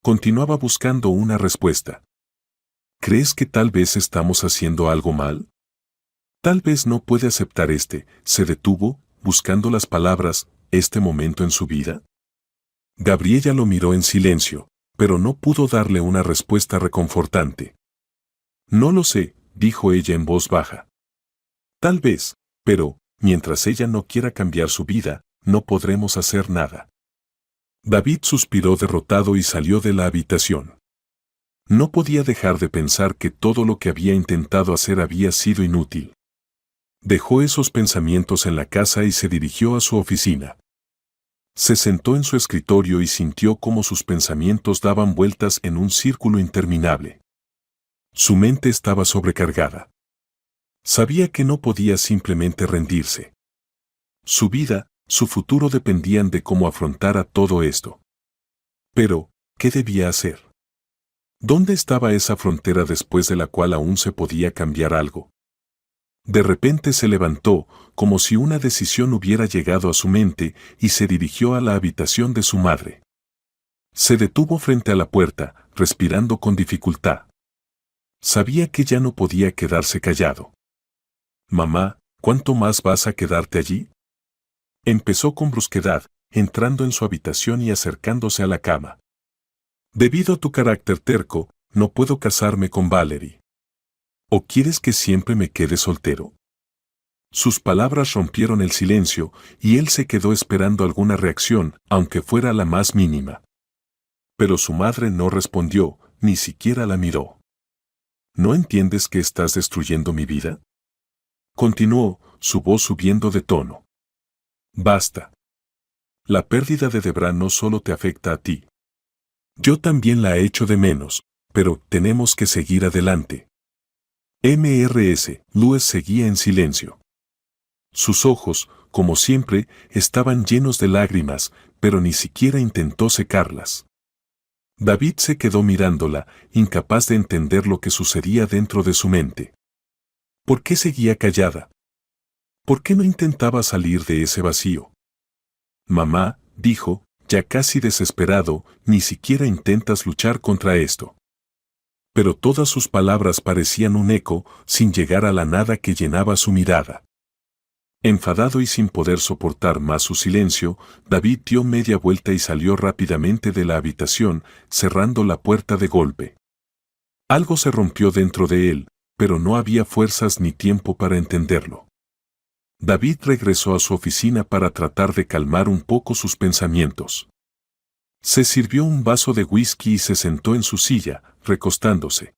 Continuaba buscando una respuesta. ¿Crees que tal vez estamos haciendo algo mal? Tal vez no puede aceptar se detuvo, buscando las palabras, este momento en su vida. Gabriella lo miró en silencio, pero no pudo darle una respuesta reconfortante. «No lo sé», dijo ella en voz baja. «Tal vez, pero, mientras ella no quiera cambiar su vida, no podremos hacer nada». David suspiró derrotado y salió de la habitación. No podía dejar de pensar que todo lo que había intentado hacer había sido inútil. Dejó esos pensamientos en la casa y se dirigió a su oficina. Se sentó en su escritorio y sintió cómo sus pensamientos daban vueltas en un círculo interminable. Su mente estaba sobrecargada. Sabía que no podía simplemente rendirse. Su vida, su futuro dependían de cómo afrontara todo esto. Pero, ¿qué debía hacer? ¿Dónde estaba esa frontera después de la cual aún se podía cambiar algo? De repente se levantó, como si una decisión hubiera llegado a su mente, y se dirigió a la habitación de su madre. Se detuvo frente a la puerta, respirando con dificultad. Sabía que ya no podía quedarse callado. «Mamá, ¿cuánto más vas a quedarte allí?», empezó con brusquedad, entrando en su habitación y acercándose a la cama. «Debido a tu carácter terco, no puedo casarme con Valerie. ¿O quieres que siempre me quede soltero?». Sus palabras rompieron el silencio, y él se quedó esperando alguna reacción, aunque fuera la más mínima. Pero su madre no respondió, ni siquiera la miró. «¿No entiendes que estás destruyendo mi vida?», continuó, su voz subiendo de tono. «Basta. La pérdida de Debra no solo te afecta a ti. Yo también la echo de menos, pero tenemos que seguir adelante». Mrs. Lewis seguía en silencio. Sus ojos, como siempre, estaban llenos de lágrimas, pero ni siquiera intentó secarlas. David se quedó mirándola, incapaz de entender lo que sucedía dentro de su mente. ¿Por qué seguía callada? ¿Por qué no intentaba salir de ese vacío? «Mamá», dijo, ya casi desesperado, «ni siquiera intentas luchar contra esto». Pero todas sus palabras parecían un eco, sin llegar a la nada que llenaba su mirada. Enfadado y sin poder soportar más su silencio, David dio media vuelta y salió rápidamente de la habitación, cerrando la puerta de golpe. Algo se rompió dentro de él, pero no había fuerzas ni tiempo para entenderlo. David regresó a su oficina para tratar de calmar un poco sus pensamientos. Se sirvió un vaso de whisky y se sentó en su silla, recostándose.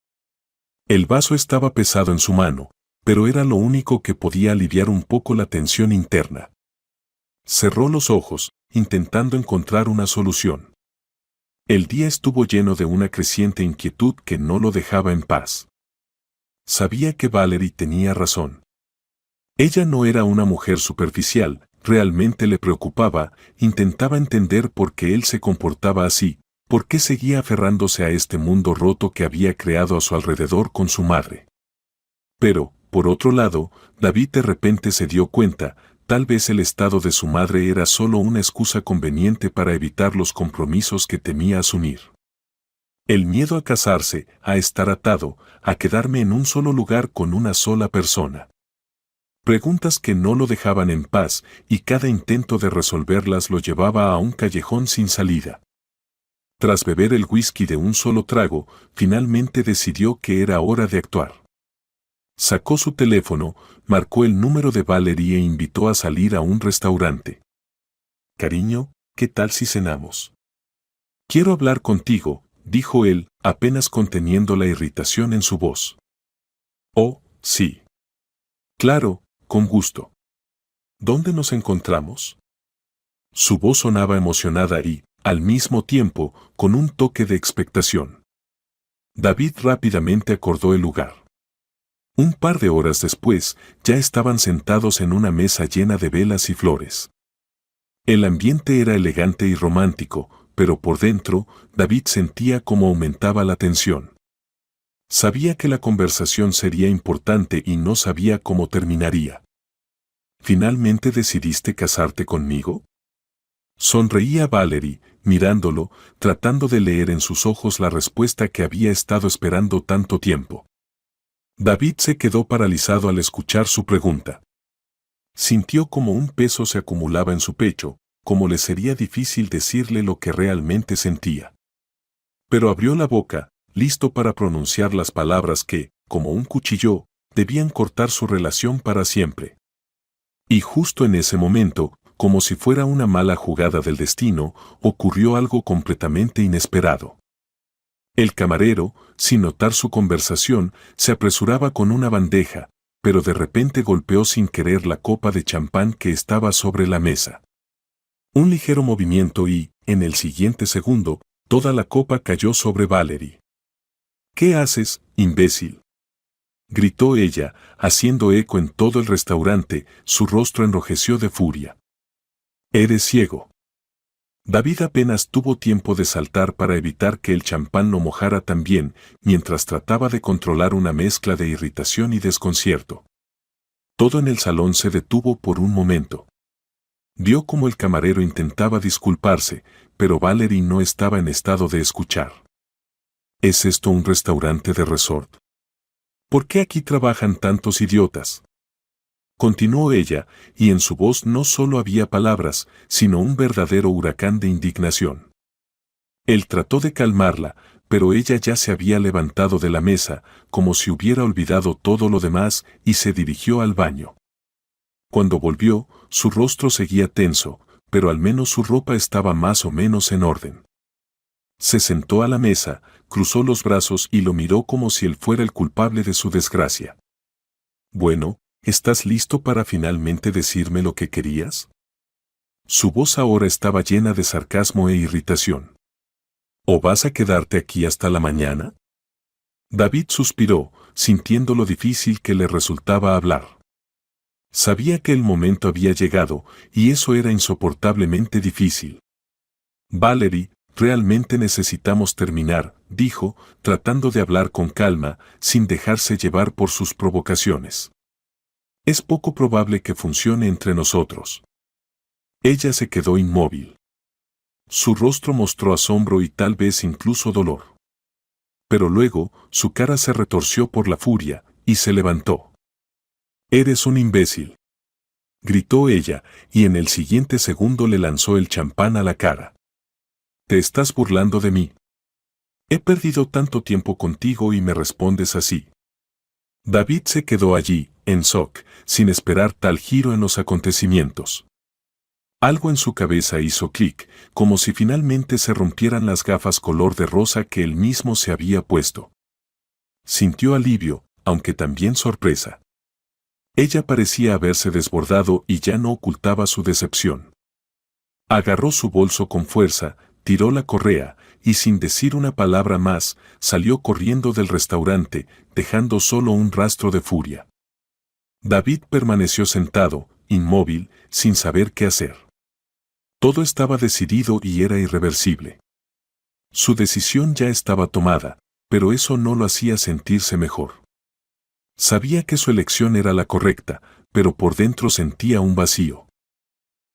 El vaso estaba pesado en su mano, pero era lo único que podía aliviar un poco la tensión interna. Cerró los ojos, intentando encontrar una solución. El día estuvo lleno de una creciente inquietud que no lo dejaba en paz. Sabía que Valerie tenía razón. Ella no era una mujer superficial, realmente le preocupaba, intentaba entender por qué él se comportaba así, por qué seguía aferrándose a este mundo roto que había creado a su alrededor con su madre. Pero, por otro lado, David de repente se dio cuenta, tal vez el estado de su madre era solo una excusa conveniente para evitar los compromisos que temía asumir. El miedo a casarse, a estar atado, a quedarme en un solo lugar con una sola persona. Preguntas que no lo dejaban en paz, y cada intento de resolverlas lo llevaba a un callejón sin salida. Tras beber el whisky de un solo trago, finalmente decidió que era hora de actuar. Sacó su teléfono, marcó el número de Valerie e invitó a salir a un restaurante. «Cariño, ¿qué tal si cenamos?». «Quiero hablar contigo», dijo él, apenas conteniendo la irritación en su voz. «Oh, sí. Claro, con gusto. ¿Dónde nos encontramos?». Su voz sonaba emocionada y, al mismo tiempo, con un toque de expectación. David rápidamente acordó el lugar. Un par de horas después, ya estaban sentados en una mesa llena de velas y flores. El ambiente era elegante y romántico, pero por dentro, David sentía cómo aumentaba la tensión. Sabía que la conversación sería importante y no sabía cómo terminaría. «¿Finalmente decidiste casarte conmigo?». Sonreía Valerie, mirándolo, tratando de leer en sus ojos la respuesta que había estado esperando tanto tiempo. David se quedó paralizado al escuchar su pregunta. Sintió como un peso se acumulaba en su pecho, como le sería difícil decirle lo que realmente sentía. Pero abrió la boca, listo para pronunciar las palabras que, como un cuchillo, debían cortar su relación para siempre. Y justo en ese momento, como si fuera una mala jugada del destino, ocurrió algo completamente inesperado. El camarero, sin notar su conversación, se apresuraba con una bandeja, pero de repente golpeó sin querer la copa de champán que estaba sobre la mesa. Un ligero movimiento y, en el siguiente segundo, toda la copa cayó sobre Valerie. ¿Qué haces, imbécil?, gritó ella, haciendo eco en todo el restaurante. Su rostro enrojeció de furia. «Eres ciego». David apenas tuvo tiempo de saltar para evitar que el champán lo mojara también, mientras trataba de controlar una mezcla de irritación y desconcierto. Todo en el salón se detuvo por un momento. Vio cómo el camarero intentaba disculparse, pero Valerie no estaba en estado de escuchar. ¿Es esto un restaurante de resort? ¿Por qué aquí trabajan tantos idiotas?, continuó ella, y en su voz no solo había palabras, sino un verdadero huracán de indignación. Él trató de calmarla, pero ella ya se había levantado de la mesa, como si hubiera olvidado todo lo demás, y se dirigió al baño. Cuando volvió, su rostro seguía tenso, pero al menos su ropa estaba más o menos en orden. Se sentó a la mesa, cruzó los brazos y lo miró como si él fuera el culpable de su desgracia. «Bueno, ¿estás listo para finalmente decirme lo que querías?». Su voz ahora estaba llena de sarcasmo e irritación. «¿O vas a quedarte aquí hasta la mañana?». David suspiró, sintiendo lo difícil que le resultaba hablar. Sabía que el momento había llegado, y eso era insoportablemente difícil. «Valerie, realmente necesitamos terminar», dijo, tratando de hablar con calma, sin dejarse llevar por sus provocaciones. «Es poco probable que funcione entre nosotros». Ella se quedó inmóvil. Su rostro mostró asombro y tal vez incluso dolor. Pero luego, su cara se retorció por la furia, y se levantó. «Eres un imbécil», gritó ella, y en el siguiente segundo le lanzó el champán a la cara. «¿Te estás burlando de mí? He perdido tanto tiempo contigo y me respondes así». David se quedó allí, en shock, sin esperar tal giro en los acontecimientos. Algo en su cabeza hizo clic, como si finalmente se rompieran las gafas color de rosa que él mismo se había puesto. Sintió alivio, aunque también sorpresa. Ella parecía haberse desbordado y ya no ocultaba su decepción. Agarró su bolso con fuerza, tiró la correa, y sin decir una palabra más, salió corriendo del restaurante, dejando solo un rastro de furia. David permaneció sentado, inmóvil, sin saber qué hacer. Todo estaba decidido y era irreversible. Su decisión ya estaba tomada, pero eso no lo hacía sentirse mejor. Sabía que su elección era la correcta, pero por dentro sentía un vacío.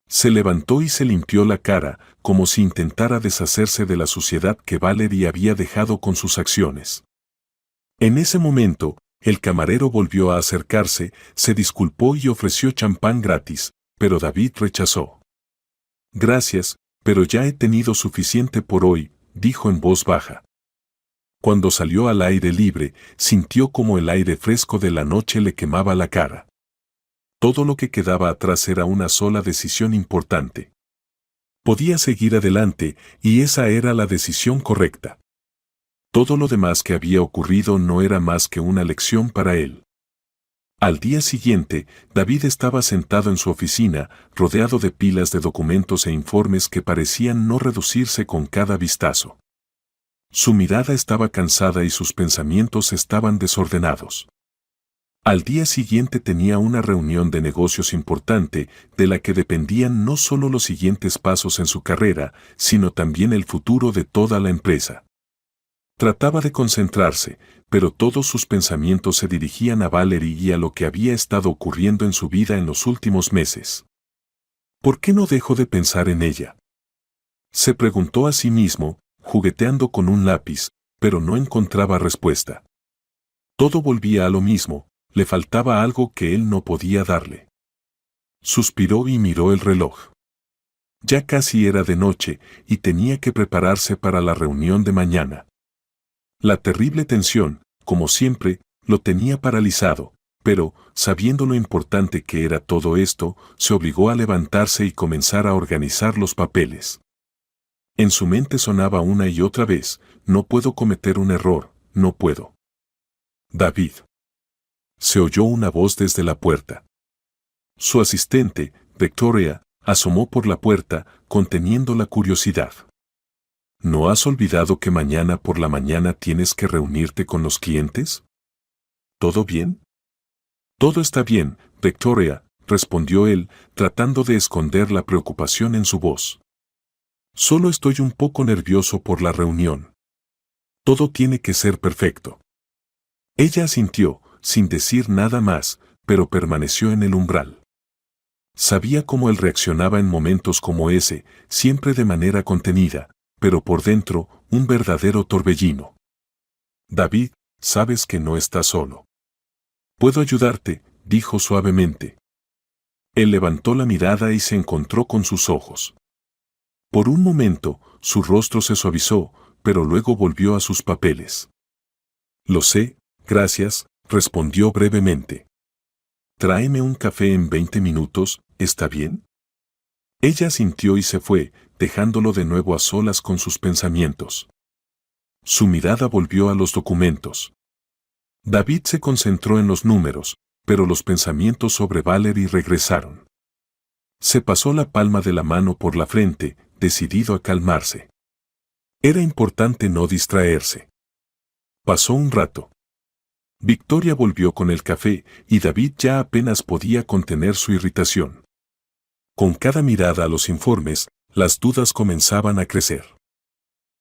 Se levantó y se limpió la cara, como si intentara deshacerse de la suciedad que Valerie había dejado con sus acciones. En ese momento, el camarero volvió a acercarse, se disculpó y ofreció champán gratis, pero David rechazó. «Gracias, pero ya he tenido suficiente por hoy», dijo en voz baja. Cuando salió al aire libre, sintió como el aire fresco de la noche le quemaba la cara. Todo lo que quedaba atrás era una sola decisión importante. Podía seguir adelante, y esa era la decisión correcta. Todo lo demás que había ocurrido no era más que una lección para él. Al día siguiente, David estaba sentado en su oficina, rodeado de pilas de documentos e informes que parecían no reducirse con cada vistazo. Su mirada estaba cansada y sus pensamientos estaban desordenados. Al día siguiente tenía una reunión de negocios importante, de la que dependían no solo los siguientes pasos en su carrera, sino también el futuro de toda la empresa. Trataba de concentrarse, pero todos sus pensamientos se dirigían a Valerie y a lo que había estado ocurriendo en su vida en los últimos meses. ¿Por qué no dejo de pensar en ella?, se preguntó a sí mismo, jugueteando con un lápiz, pero no encontraba respuesta. Todo volvía a lo mismo, le faltaba algo que él no podía darle. Suspiró y miró el reloj. Ya casi era de noche y tenía que prepararse para la reunión de mañana. La terrible tensión, como siempre, lo tenía paralizado, pero, sabiendo lo importante que era todo esto, se obligó a levantarse y comenzar a organizar los papeles. En su mente sonaba una y otra vez: «No puedo cometer un error, no puedo». «David». Se oyó una voz desde la puerta. Su asistente, Victoria, asomó por la puerta, conteniendo la curiosidad. ¿No has olvidado que mañana por la mañana tienes que reunirte con los clientes? ¿Todo bien? Todo está bien, Victoria, respondió él, tratando de esconder la preocupación en su voz. Solo estoy un poco nervioso por la reunión. Todo tiene que ser perfecto. Ella asintió, sin decir nada más, pero permaneció en el umbral. Sabía cómo él reaccionaba en momentos como ese, siempre de manera contenida, pero por dentro, un verdadero torbellino. David, sabes que no estás solo. Puedo ayudarte, dijo suavemente. Él levantó la mirada y se encontró con sus ojos. Por un momento, su rostro se suavizó, pero luego volvió a sus papeles. Lo sé, gracias, respondió brevemente. Tráeme un café en 20 minutos, ¿está bien? Ella asintió y se fue, dejándolo de nuevo a solas con sus pensamientos. Su mirada volvió a los documentos. David se concentró en los números, pero los pensamientos sobre Valerie regresaron. Se pasó la palma de la mano por la frente, decidido a calmarse. Era importante no distraerse. Pasó un rato. Victoria volvió con el café y David ya apenas podía contener su irritación. Con cada mirada a los informes, las dudas comenzaban a crecer.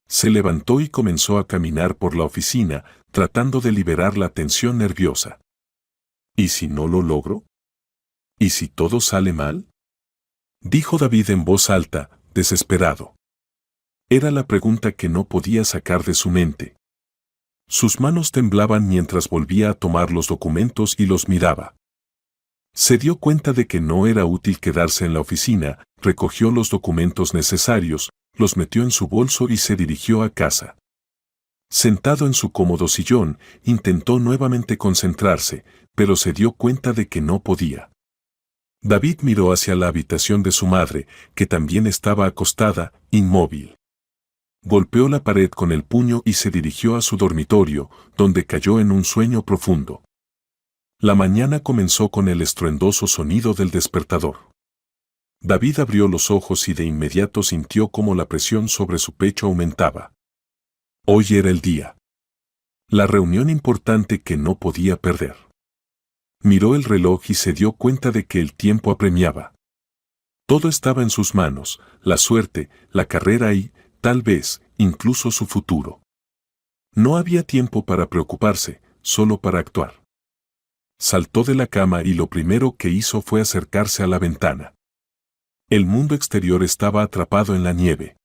Se levantó y comenzó a caminar por la oficina, tratando de liberar la tensión nerviosa. ¿Y si no lo logro? ¿Y si todo sale mal? Dijo David en voz alta, desesperado. Era la pregunta que no podía sacar de su mente. Sus manos temblaban mientras volvía a tomar los documentos y los miraba. Se dio cuenta de que no era útil quedarse en la oficina, recogió los documentos necesarios, los metió en su bolso y se dirigió a casa. Sentado en su cómodo sillón, intentó nuevamente concentrarse, pero se dio cuenta de que no podía. David miró hacia la habitación de su madre, que también estaba acostada, inmóvil. Golpeó la pared con el puño y se dirigió a su dormitorio, donde cayó en un sueño profundo. La mañana comenzó con el estruendoso sonido del despertador. David abrió los ojos y de inmediato sintió cómo la presión sobre su pecho aumentaba. Hoy era el día. La reunión importante que no podía perder. Miró el reloj y se dio cuenta de que el tiempo apremiaba. Todo estaba en sus manos, la suerte, la carrera y, tal vez, incluso su futuro. No había tiempo para preocuparse, solo para actuar. Saltó de la cama y lo primero que hizo fue acercarse a la ventana. El mundo exterior estaba atrapado en la nieve.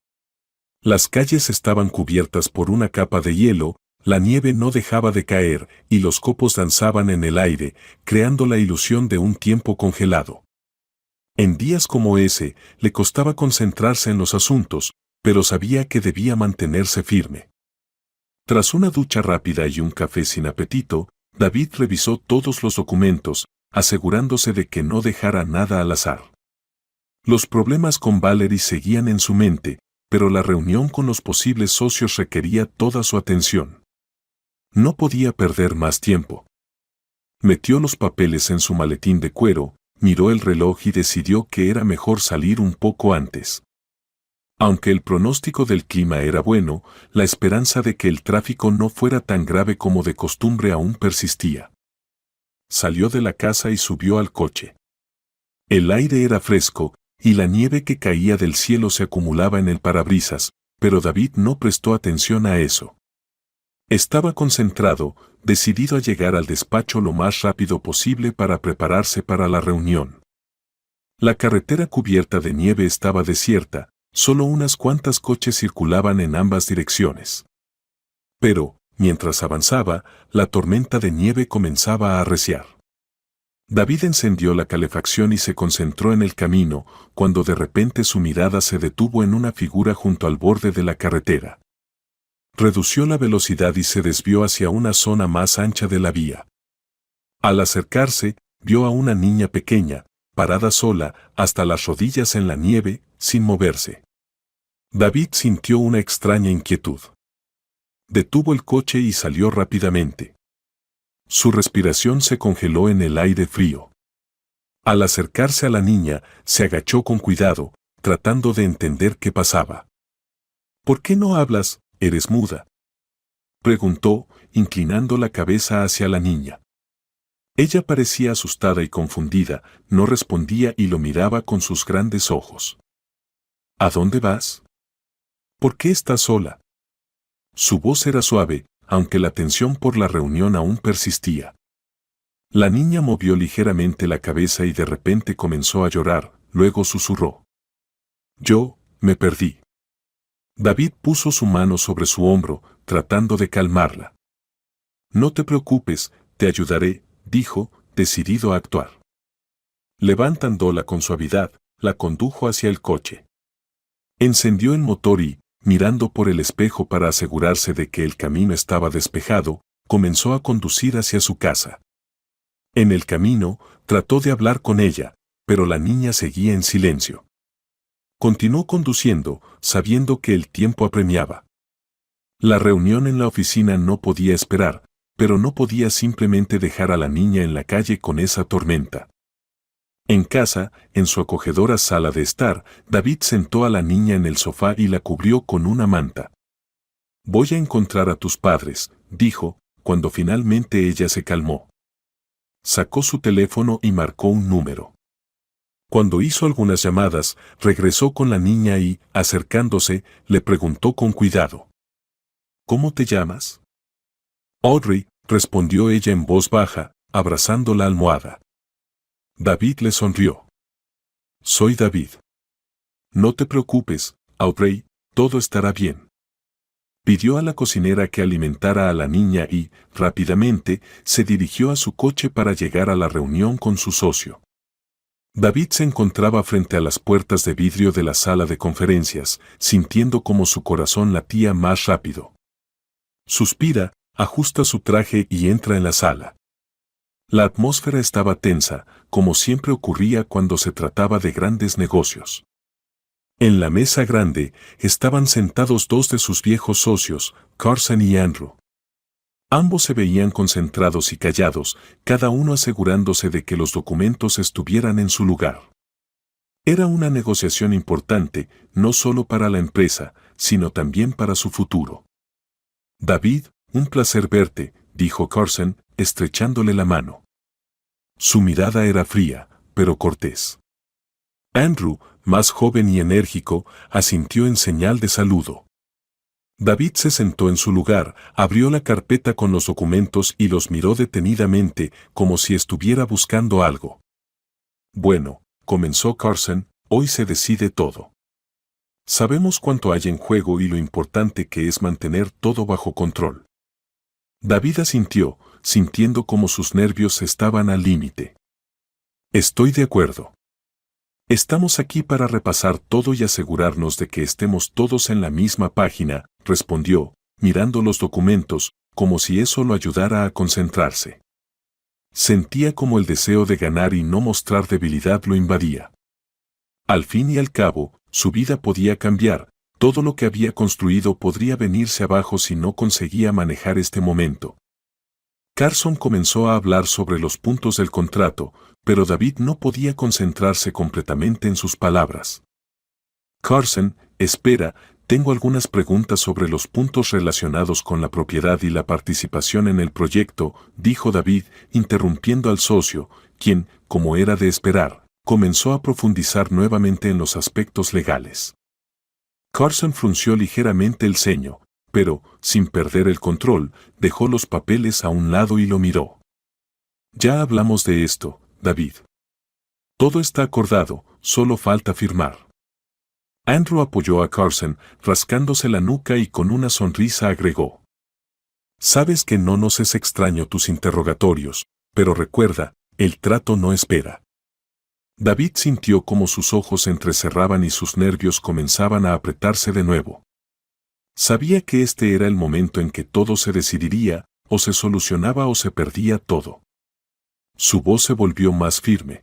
Las calles estaban cubiertas por una capa de hielo, la nieve no dejaba de caer y los copos danzaban en el aire, creando la ilusión de un tiempo congelado. En días como ese, le costaba concentrarse en los asuntos, pero sabía que debía mantenerse firme. Tras una ducha rápida y un café sin apetito, David revisó todos los documentos, asegurándose de que no dejara nada al azar. Los problemas con Valerie seguían en su mente, pero la reunión con los posibles socios requería toda su atención. No podía perder más tiempo. Metió los papeles en su maletín de cuero, miró el reloj y decidió que era mejor salir un poco antes. Aunque el pronóstico del clima era bueno, la esperanza de que el tráfico no fuera tan grave como de costumbre aún persistía. Salió de la casa y subió al coche. El aire era fresco, y la nieve que caía del cielo se acumulaba en el parabrisas, pero David no prestó atención a eso. Estaba concentrado, decidido a llegar al despacho lo más rápido posible para prepararse para la reunión. La carretera cubierta de nieve estaba desierta, solo unas cuantas coches circulaban en ambas direcciones. Pero, mientras avanzaba, la tormenta de nieve comenzaba a arreciar. David encendió la calefacción y se concentró en el camino, cuando de repente su mirada se detuvo en una figura junto al borde de la carretera. Redució la velocidad y se desvió hacia una zona más ancha de la vía. Al acercarse, vio a una niña pequeña, parada sola, hasta las rodillas en la nieve, sin moverse. David sintió una extraña inquietud. Detuvo el coche y salió rápidamente. Su respiración se congeló en el aire frío. Al acercarse a la niña, se agachó con cuidado, tratando de entender qué pasaba. ¿Por qué no hablas? ¿Eres muda?, preguntó, inclinando la cabeza hacia la niña. Ella parecía asustada y confundida, no respondía y lo miraba con sus grandes ojos. ¿A dónde vas? ¿Por qué estás sola? Su voz era suave, aunque la tensión por la reunión aún persistía. La niña movió ligeramente la cabeza y de repente comenzó a llorar, luego susurró. Me perdí. David puso su mano sobre su hombro, tratando de calmarla. No te preocupes, te ayudaré, dijo, decidido a actuar. Levantándola con suavidad, la condujo hacia el coche. Encendió el motor y, mirando por el espejo para asegurarse de que el camino estaba despejado, comenzó a conducir hacia su casa. En el camino, trató de hablar con ella, pero la niña seguía en silencio. Continuó conduciendo, sabiendo que el tiempo apremiaba. La reunión en la oficina no podía esperar, pero no podía simplemente dejar a la niña en la calle con esa tormenta. En casa, en su acogedora sala de estar, David sentó a la niña en el sofá y la cubrió con una manta. Voy a encontrar a tus padres, dijo, cuando finalmente ella se calmó. Sacó su teléfono y marcó un número. Cuando hizo algunas llamadas, regresó con la niña y, acercándose, le preguntó con cuidado. ¿Cómo te llamas? Audrey, respondió ella en voz baja, abrazando la almohada. David le sonrió. Soy David. No te preocupes, Audrey, todo estará bien. Pidió a la cocinera que alimentara a la niña y, rápidamente, se dirigió a su coche para llegar a la reunión con su socio. David se encontraba frente a las puertas de vidrio de la sala de conferencias, sintiendo como su corazón latía más rápido. Suspira, ajusta su traje y entra en la sala. La atmósfera estaba tensa, como siempre ocurría cuando se trataba de grandes negocios. En la mesa grande estaban sentados dos de sus viejos socios, Carson y Andrew. Ambos se veían concentrados y callados, cada uno asegurándose de que los documentos estuvieran en su lugar. Era una negociación importante, no solo para la empresa, sino también para su futuro. David, un placer verte, dijo Carson, estrechándole la mano. Su mirada era fría, pero cortés. Andrew, más joven y enérgico, asintió en señal de saludo. David se sentó en su lugar, abrió la carpeta con los documentos y los miró detenidamente, como si estuviera buscando algo. Bueno, comenzó Carson, hoy se decide todo. Sabemos cuánto hay en juego y lo importante que es mantener todo bajo control. David asintió, sintiendo como sus nervios estaban al límite. Estoy de acuerdo. Estamos aquí para repasar todo y asegurarnos de que estemos todos en la misma página, respondió, mirando los documentos, como si eso lo ayudara a concentrarse. Sentía como el deseo de ganar y no mostrar debilidad lo invadía. Al fin y al cabo, su vida podía cambiar, todo lo que había construido podría venirse abajo si no conseguía manejar este momento. Carson comenzó a hablar sobre los puntos del contrato, pero David no podía concentrarse completamente en sus palabras. Carson, espera, tengo algunas preguntas sobre los puntos relacionados con la propiedad y la participación en el proyecto, dijo David, interrumpiendo al socio, quien, como era de esperar, comenzó a profundizar nuevamente en los aspectos legales. Carson frunció ligeramente el ceño, pero, sin perder el control, dejó los papeles a un lado y lo miró. Ya hablamos de esto, David. Todo está acordado, solo falta firmar. Andrew apoyó a Carson, rascándose la nuca y con una sonrisa agregó. Sabes que no nos es extraño tus interrogatorios, pero recuerda, el trato no espera. David sintió como sus ojos se entrecerraban y sus nervios comenzaban a apretarse de nuevo. Sabía que este era el momento en que todo se decidiría, o se solucionaba o se perdía todo. Su voz se volvió más firme.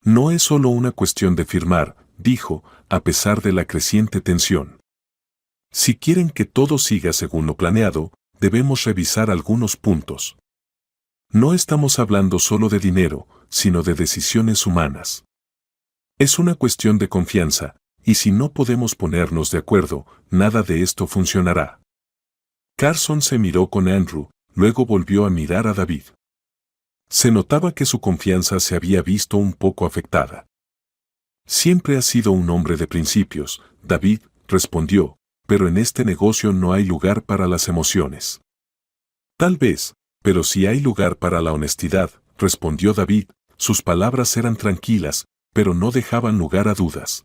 No es solo una cuestión de firmar, dijo, a pesar de la creciente tensión. Si quieren que todo siga según lo planeado, debemos revisar algunos puntos. No estamos hablando solo de dinero, sino de decisiones humanas. Es una cuestión de confianza, y si no podemos ponernos de acuerdo, nada de esto funcionará. Carson se miró con Andrew, luego volvió a mirar a David. Se notaba que su confianza se había visto un poco afectada. Siempre has sido un hombre de principios, David, respondió, pero en este negocio no hay lugar para las emociones. Tal vez, pero sí hay lugar para la honestidad, respondió David. Sus palabras eran tranquilas, pero no dejaban lugar a dudas.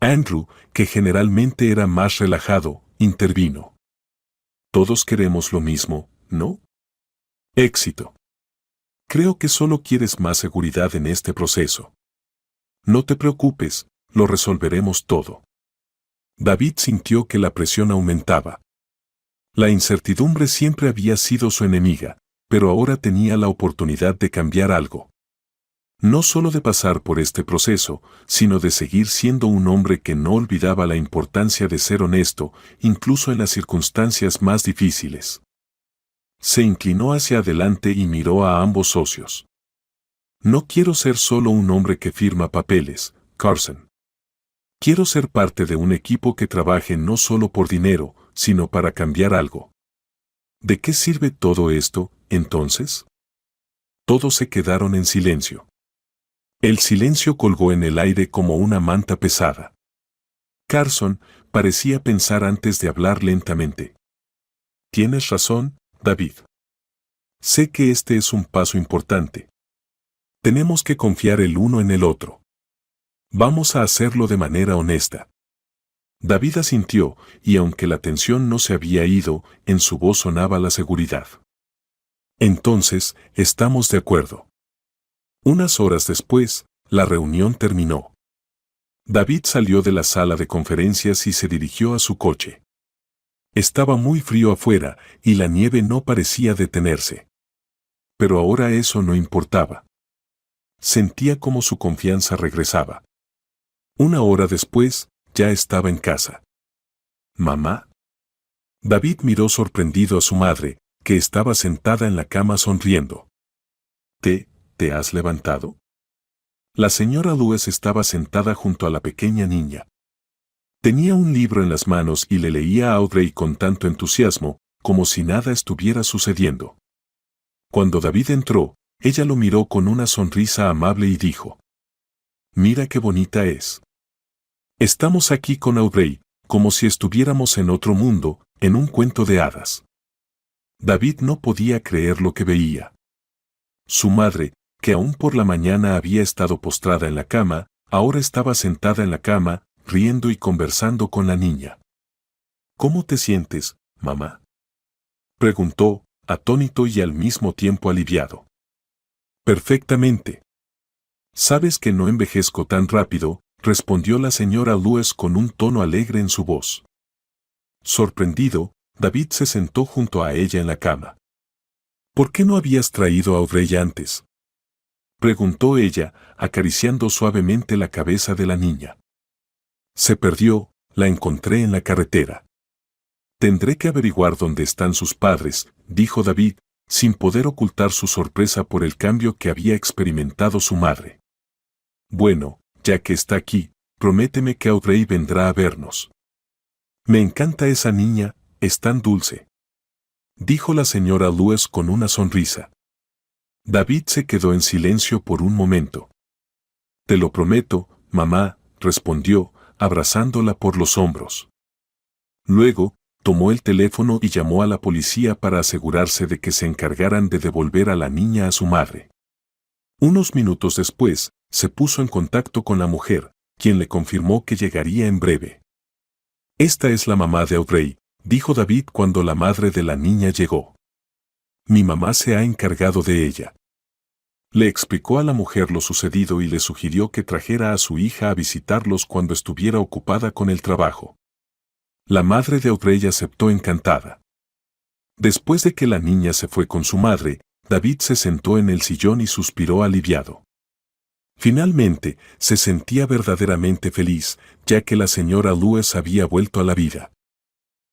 Andrew, que generalmente era más relajado, intervino. Todos queremos lo mismo, ¿no? Éxito. Creo que solo quieres más seguridad en este proceso. No te preocupes, lo resolveremos todo. David sintió que la presión aumentaba. La incertidumbre siempre había sido su enemiga, pero ahora tenía la oportunidad de cambiar algo. No solo de pasar por este proceso, sino de seguir siendo un hombre que no olvidaba la importancia de ser honesto, incluso en las circunstancias más difíciles. Se inclinó hacia adelante y miró a ambos socios. No quiero ser solo un hombre que firma papeles, Carson. Quiero ser parte de un equipo que trabaje no solo por dinero, sino para cambiar algo. ¿De qué sirve todo esto, entonces? Todos se quedaron en silencio. El silencio colgó en el aire como una manta pesada. Carson parecía pensar antes de hablar lentamente. Tienes razón, David. Sé que este es un paso importante. Tenemos que confiar el uno en el otro. Vamos a hacerlo de manera honesta. David asintió, y aunque la tensión no se había ido, en su voz sonaba la seguridad. Entonces, estamos de acuerdo. Unas horas después, la reunión terminó. David salió de la sala de conferencias y se dirigió a su coche. Estaba muy frío afuera, y la nieve no parecía detenerse. Pero ahora eso no importaba. Sentía como su confianza regresaba. Una hora después, ya estaba en casa. ¿Mamá? David miró sorprendido a su madre, que estaba sentada en la cama sonriendo. ¿Te has levantado? La señora Lewis estaba sentada junto a la pequeña niña. Tenía un libro en las manos y le leía a Audrey con tanto entusiasmo, como si nada estuviera sucediendo. Cuando David entró, ella lo miró con una sonrisa amable y dijo: «Mira qué bonita es. Estamos aquí con Audrey, como si estuviéramos en otro mundo, en un cuento de hadas». David no podía creer lo que veía. Su madre, que aún por la mañana había estado postrada en la cama, ahora estaba sentada en la cama, riendo y conversando con la niña. «¿Cómo te sientes, mamá?», preguntó, atónito y al mismo tiempo aliviado. «Perfectamente. Sabes que no envejezco tan rápido», respondió la señora Lewis con un tono alegre en su voz. Sorprendido, David se sentó junto a ella en la cama. «¿Por qué no habías traído a Audrey antes?», preguntó ella, acariciando suavemente la cabeza de la niña. «Se perdió, la encontré en la carretera». «Tendré que averiguar dónde están sus padres», dijo David, sin poder ocultar su sorpresa por el cambio que había experimentado su madre. «Bueno, ya que está aquí, prométeme que Audrey vendrá a vernos». «Me encanta esa niña, es tan dulce», dijo la señora Lewis con una sonrisa. David se quedó en silencio por un momento. «Te lo prometo, mamá», respondió, abrazándola por los hombros. Luego, tomó el teléfono y llamó a la policía para asegurarse de que se encargaran de devolver a la niña a su madre. Unos minutos después, se puso en contacto con la mujer, quien le confirmó que llegaría en breve. «Esta es la mamá de Audrey», dijo David cuando la madre de la niña llegó. «Mi mamá se ha encargado de ella». Le explicó a la mujer lo sucedido y le sugirió que trajera a su hija a visitarlos cuando estuviera ocupada con el trabajo. La madre de Audrey aceptó encantada. Después de que la niña se fue con su madre, David se sentó en el sillón y suspiró aliviado. Finalmente, se sentía verdaderamente feliz, ya que la señora Lewis había vuelto a la vida.